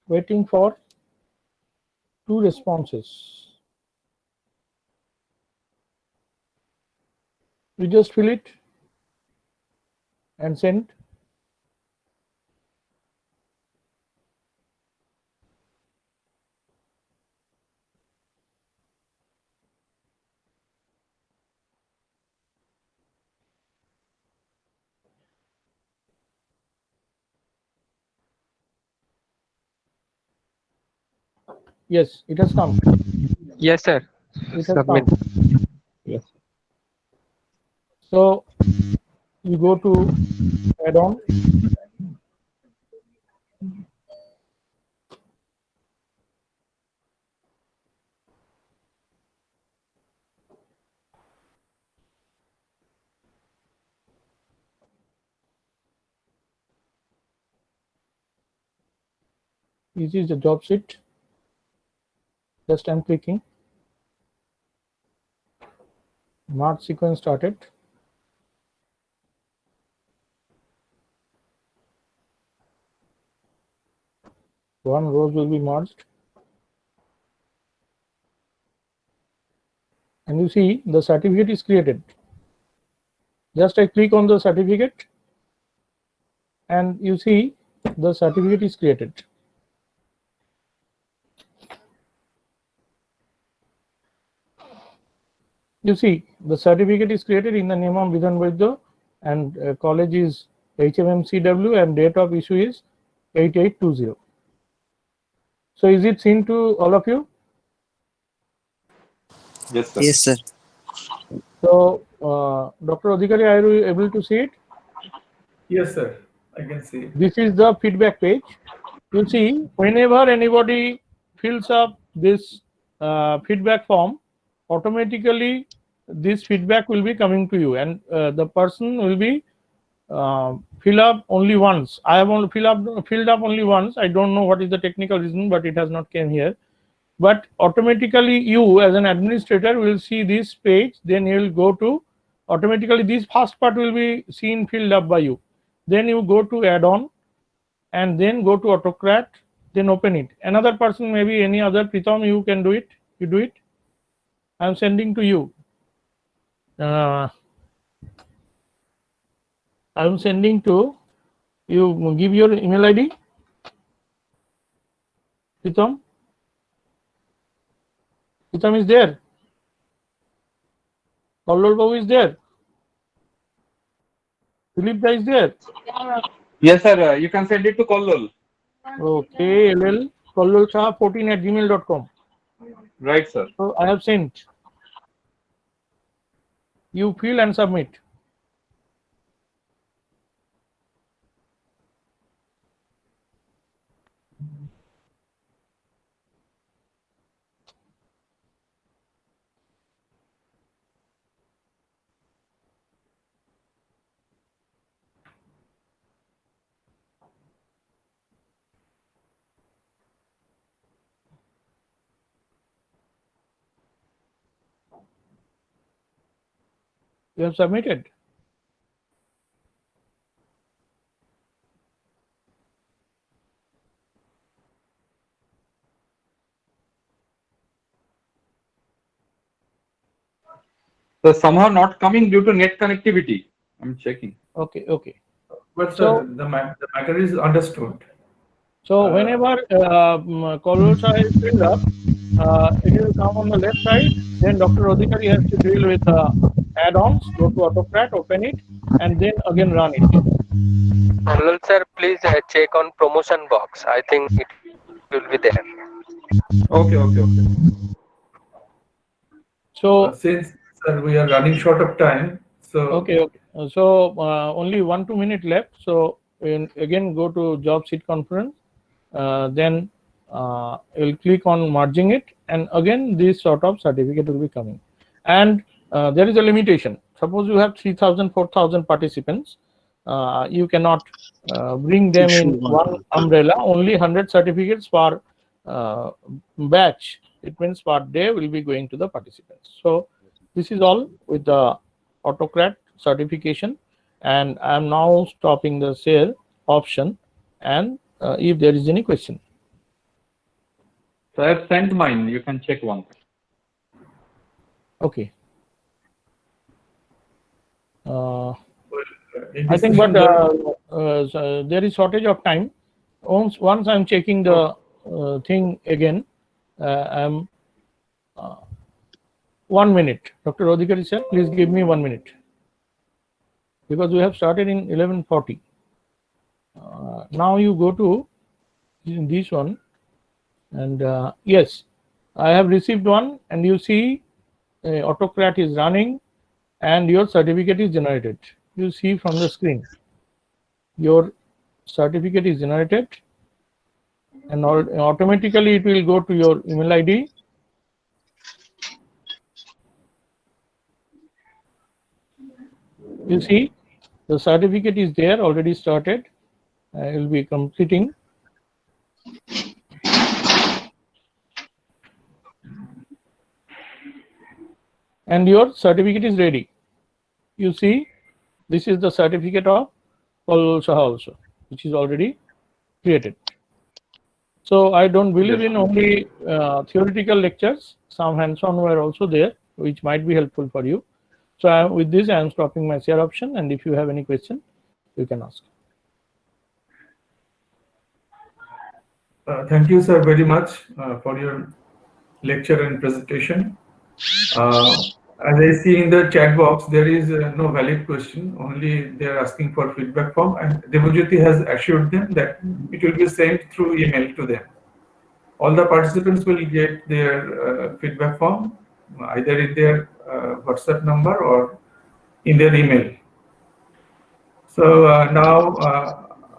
[SPEAKER 1] Waiting for 2 responses. You just fill it and send. Yes, it has come.
[SPEAKER 6] Yes, sir.
[SPEAKER 1] It has
[SPEAKER 6] Submit.
[SPEAKER 1] come.
[SPEAKER 4] Yes.
[SPEAKER 1] So you go to add-on. This is the job sheet. Just I'm clicking. March sequence started. One rows will be merged. And you see the certificate is created. Just I click on the certificate and you see the certificate is created. You see the certificate is created in the name of Vidhan Vaidya and college is HMMCW and date of issue is 8820. So is it seen to all of you?
[SPEAKER 8] Yes, sir.
[SPEAKER 7] Yes, sir.
[SPEAKER 1] So Dr. Adhikari, are you able to see it?
[SPEAKER 5] Yes, sir. I can see.
[SPEAKER 1] This is the feedback page. You see, whenever anybody fills up this feedback form, automatically this feedback will be coming to you, and the person will be fill up only once. I have only filled up only once. I don't know what is the technical reason, but it has not came here. But automatically, you as an administrator will see this page. Then you will go to automatically this first part will be seen filled up by you. Then you go to add-on and then go to autocrat, then open it. Another person, maybe any other, Pritam, you can do it. You do it. I'm sending to you. I'm sending to you. Give your email ID. Pritam. Pritam is there. Kallol Babu is there. Philip Da is there.
[SPEAKER 8] Yes, sir. You can send it to Kollol.
[SPEAKER 1] Okay, LL kollolshah14@gmail.com.
[SPEAKER 8] Right, sir.
[SPEAKER 1] So I have sent. You fill and submit. You have submitted.
[SPEAKER 8] So somehow not coming due to net connectivity. I'm checking.
[SPEAKER 1] Okay, okay.
[SPEAKER 5] But
[SPEAKER 1] So-
[SPEAKER 5] sir, the matter is understood.
[SPEAKER 1] So whenever Kollol is filled up, it will come on the left side. Then Dr. Adhikari has to deal with add-ons. Go to autocrat, open it, and then again run it.
[SPEAKER 6] Hello, sir. Please check on promotion box. I think it will be there.
[SPEAKER 8] Okay.
[SPEAKER 1] So
[SPEAKER 5] Since sir, we are running short of time, so
[SPEAKER 1] okay. So only 1-2 minutes left. So again go to job sheet conference. Then you'll click on merging it, and again this sort of certificate will be coming. And there is a limitation. Suppose you have 3,000, 4,000 participants, you cannot bring them in one umbrella. Only 100 certificates per batch. It means per day will be going to the participants. So this is all with the autocrat certification, and I am now stopping the share option. And if there is any question.
[SPEAKER 8] So I have sent mine. You can check once.
[SPEAKER 1] Okay.
[SPEAKER 5] in
[SPEAKER 1] I
[SPEAKER 5] this
[SPEAKER 1] think, but
[SPEAKER 5] session,
[SPEAKER 1] so there is shortage of time. Once I'm checking the thing again, I'm 1 minute. Dr. Adhikari sir, please give me 1 minute, because we have started in 11:40. Now you go to this one. And yes, I have received one, and you see AutoCAD is running and your certificate is generated. You see from the screen, your certificate is generated, and automatically it will go to your email ID. You see, the certificate is there, already started. I will be completing. And your certificate is ready. You see, this is the certificate of Paul Saha also, which is already created. So I don't believe in only theoretical lectures. Some hands-on were also there, which might be helpful for you. So with this, I am stopping my share option, and if you have any question, you can ask.
[SPEAKER 5] Thank you, sir, very much for your lecture and presentation. As I see in the chat box, there is no valid question. Only they are asking for feedback form, and Debojyoti has assured them that it will be sent through email to them. All the participants will get their feedback form either in their WhatsApp number or in their email. So now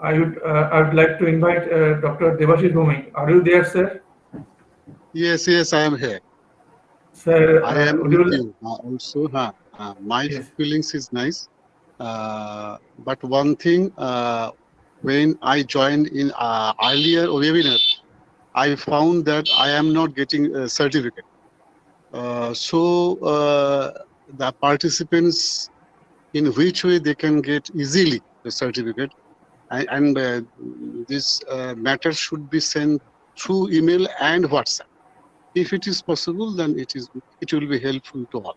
[SPEAKER 5] I would like to invite Dr. Debashish Bhumik. Are you there, sir?
[SPEAKER 9] Yes, yes, I am here.
[SPEAKER 5] Sir,
[SPEAKER 9] I am
[SPEAKER 5] would
[SPEAKER 9] with
[SPEAKER 5] you
[SPEAKER 9] you also. My
[SPEAKER 5] Yes.
[SPEAKER 9] feelings is nice. But one thing, when I joined in earlier webinar, I found that I am not getting a certificate. So the participants, in which way they can get easily the certificate, and this matter should be sent through email and WhatsApp. If it is possible, then it will be helpful to all.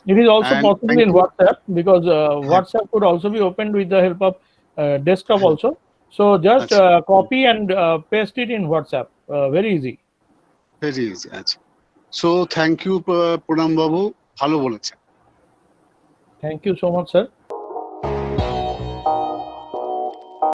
[SPEAKER 1] It is also
[SPEAKER 9] And
[SPEAKER 1] possible
[SPEAKER 9] thank
[SPEAKER 1] in
[SPEAKER 9] you.
[SPEAKER 1] WhatsApp, because WhatsApp could also be opened with the help of desktop also. So just
[SPEAKER 9] Achha.
[SPEAKER 1] copy and paste it in WhatsApp. Very easy.
[SPEAKER 9] Very easy. Achha. So thank you, Purnam Babu. Bhalo bolechen.
[SPEAKER 1] Thank you so much, sir.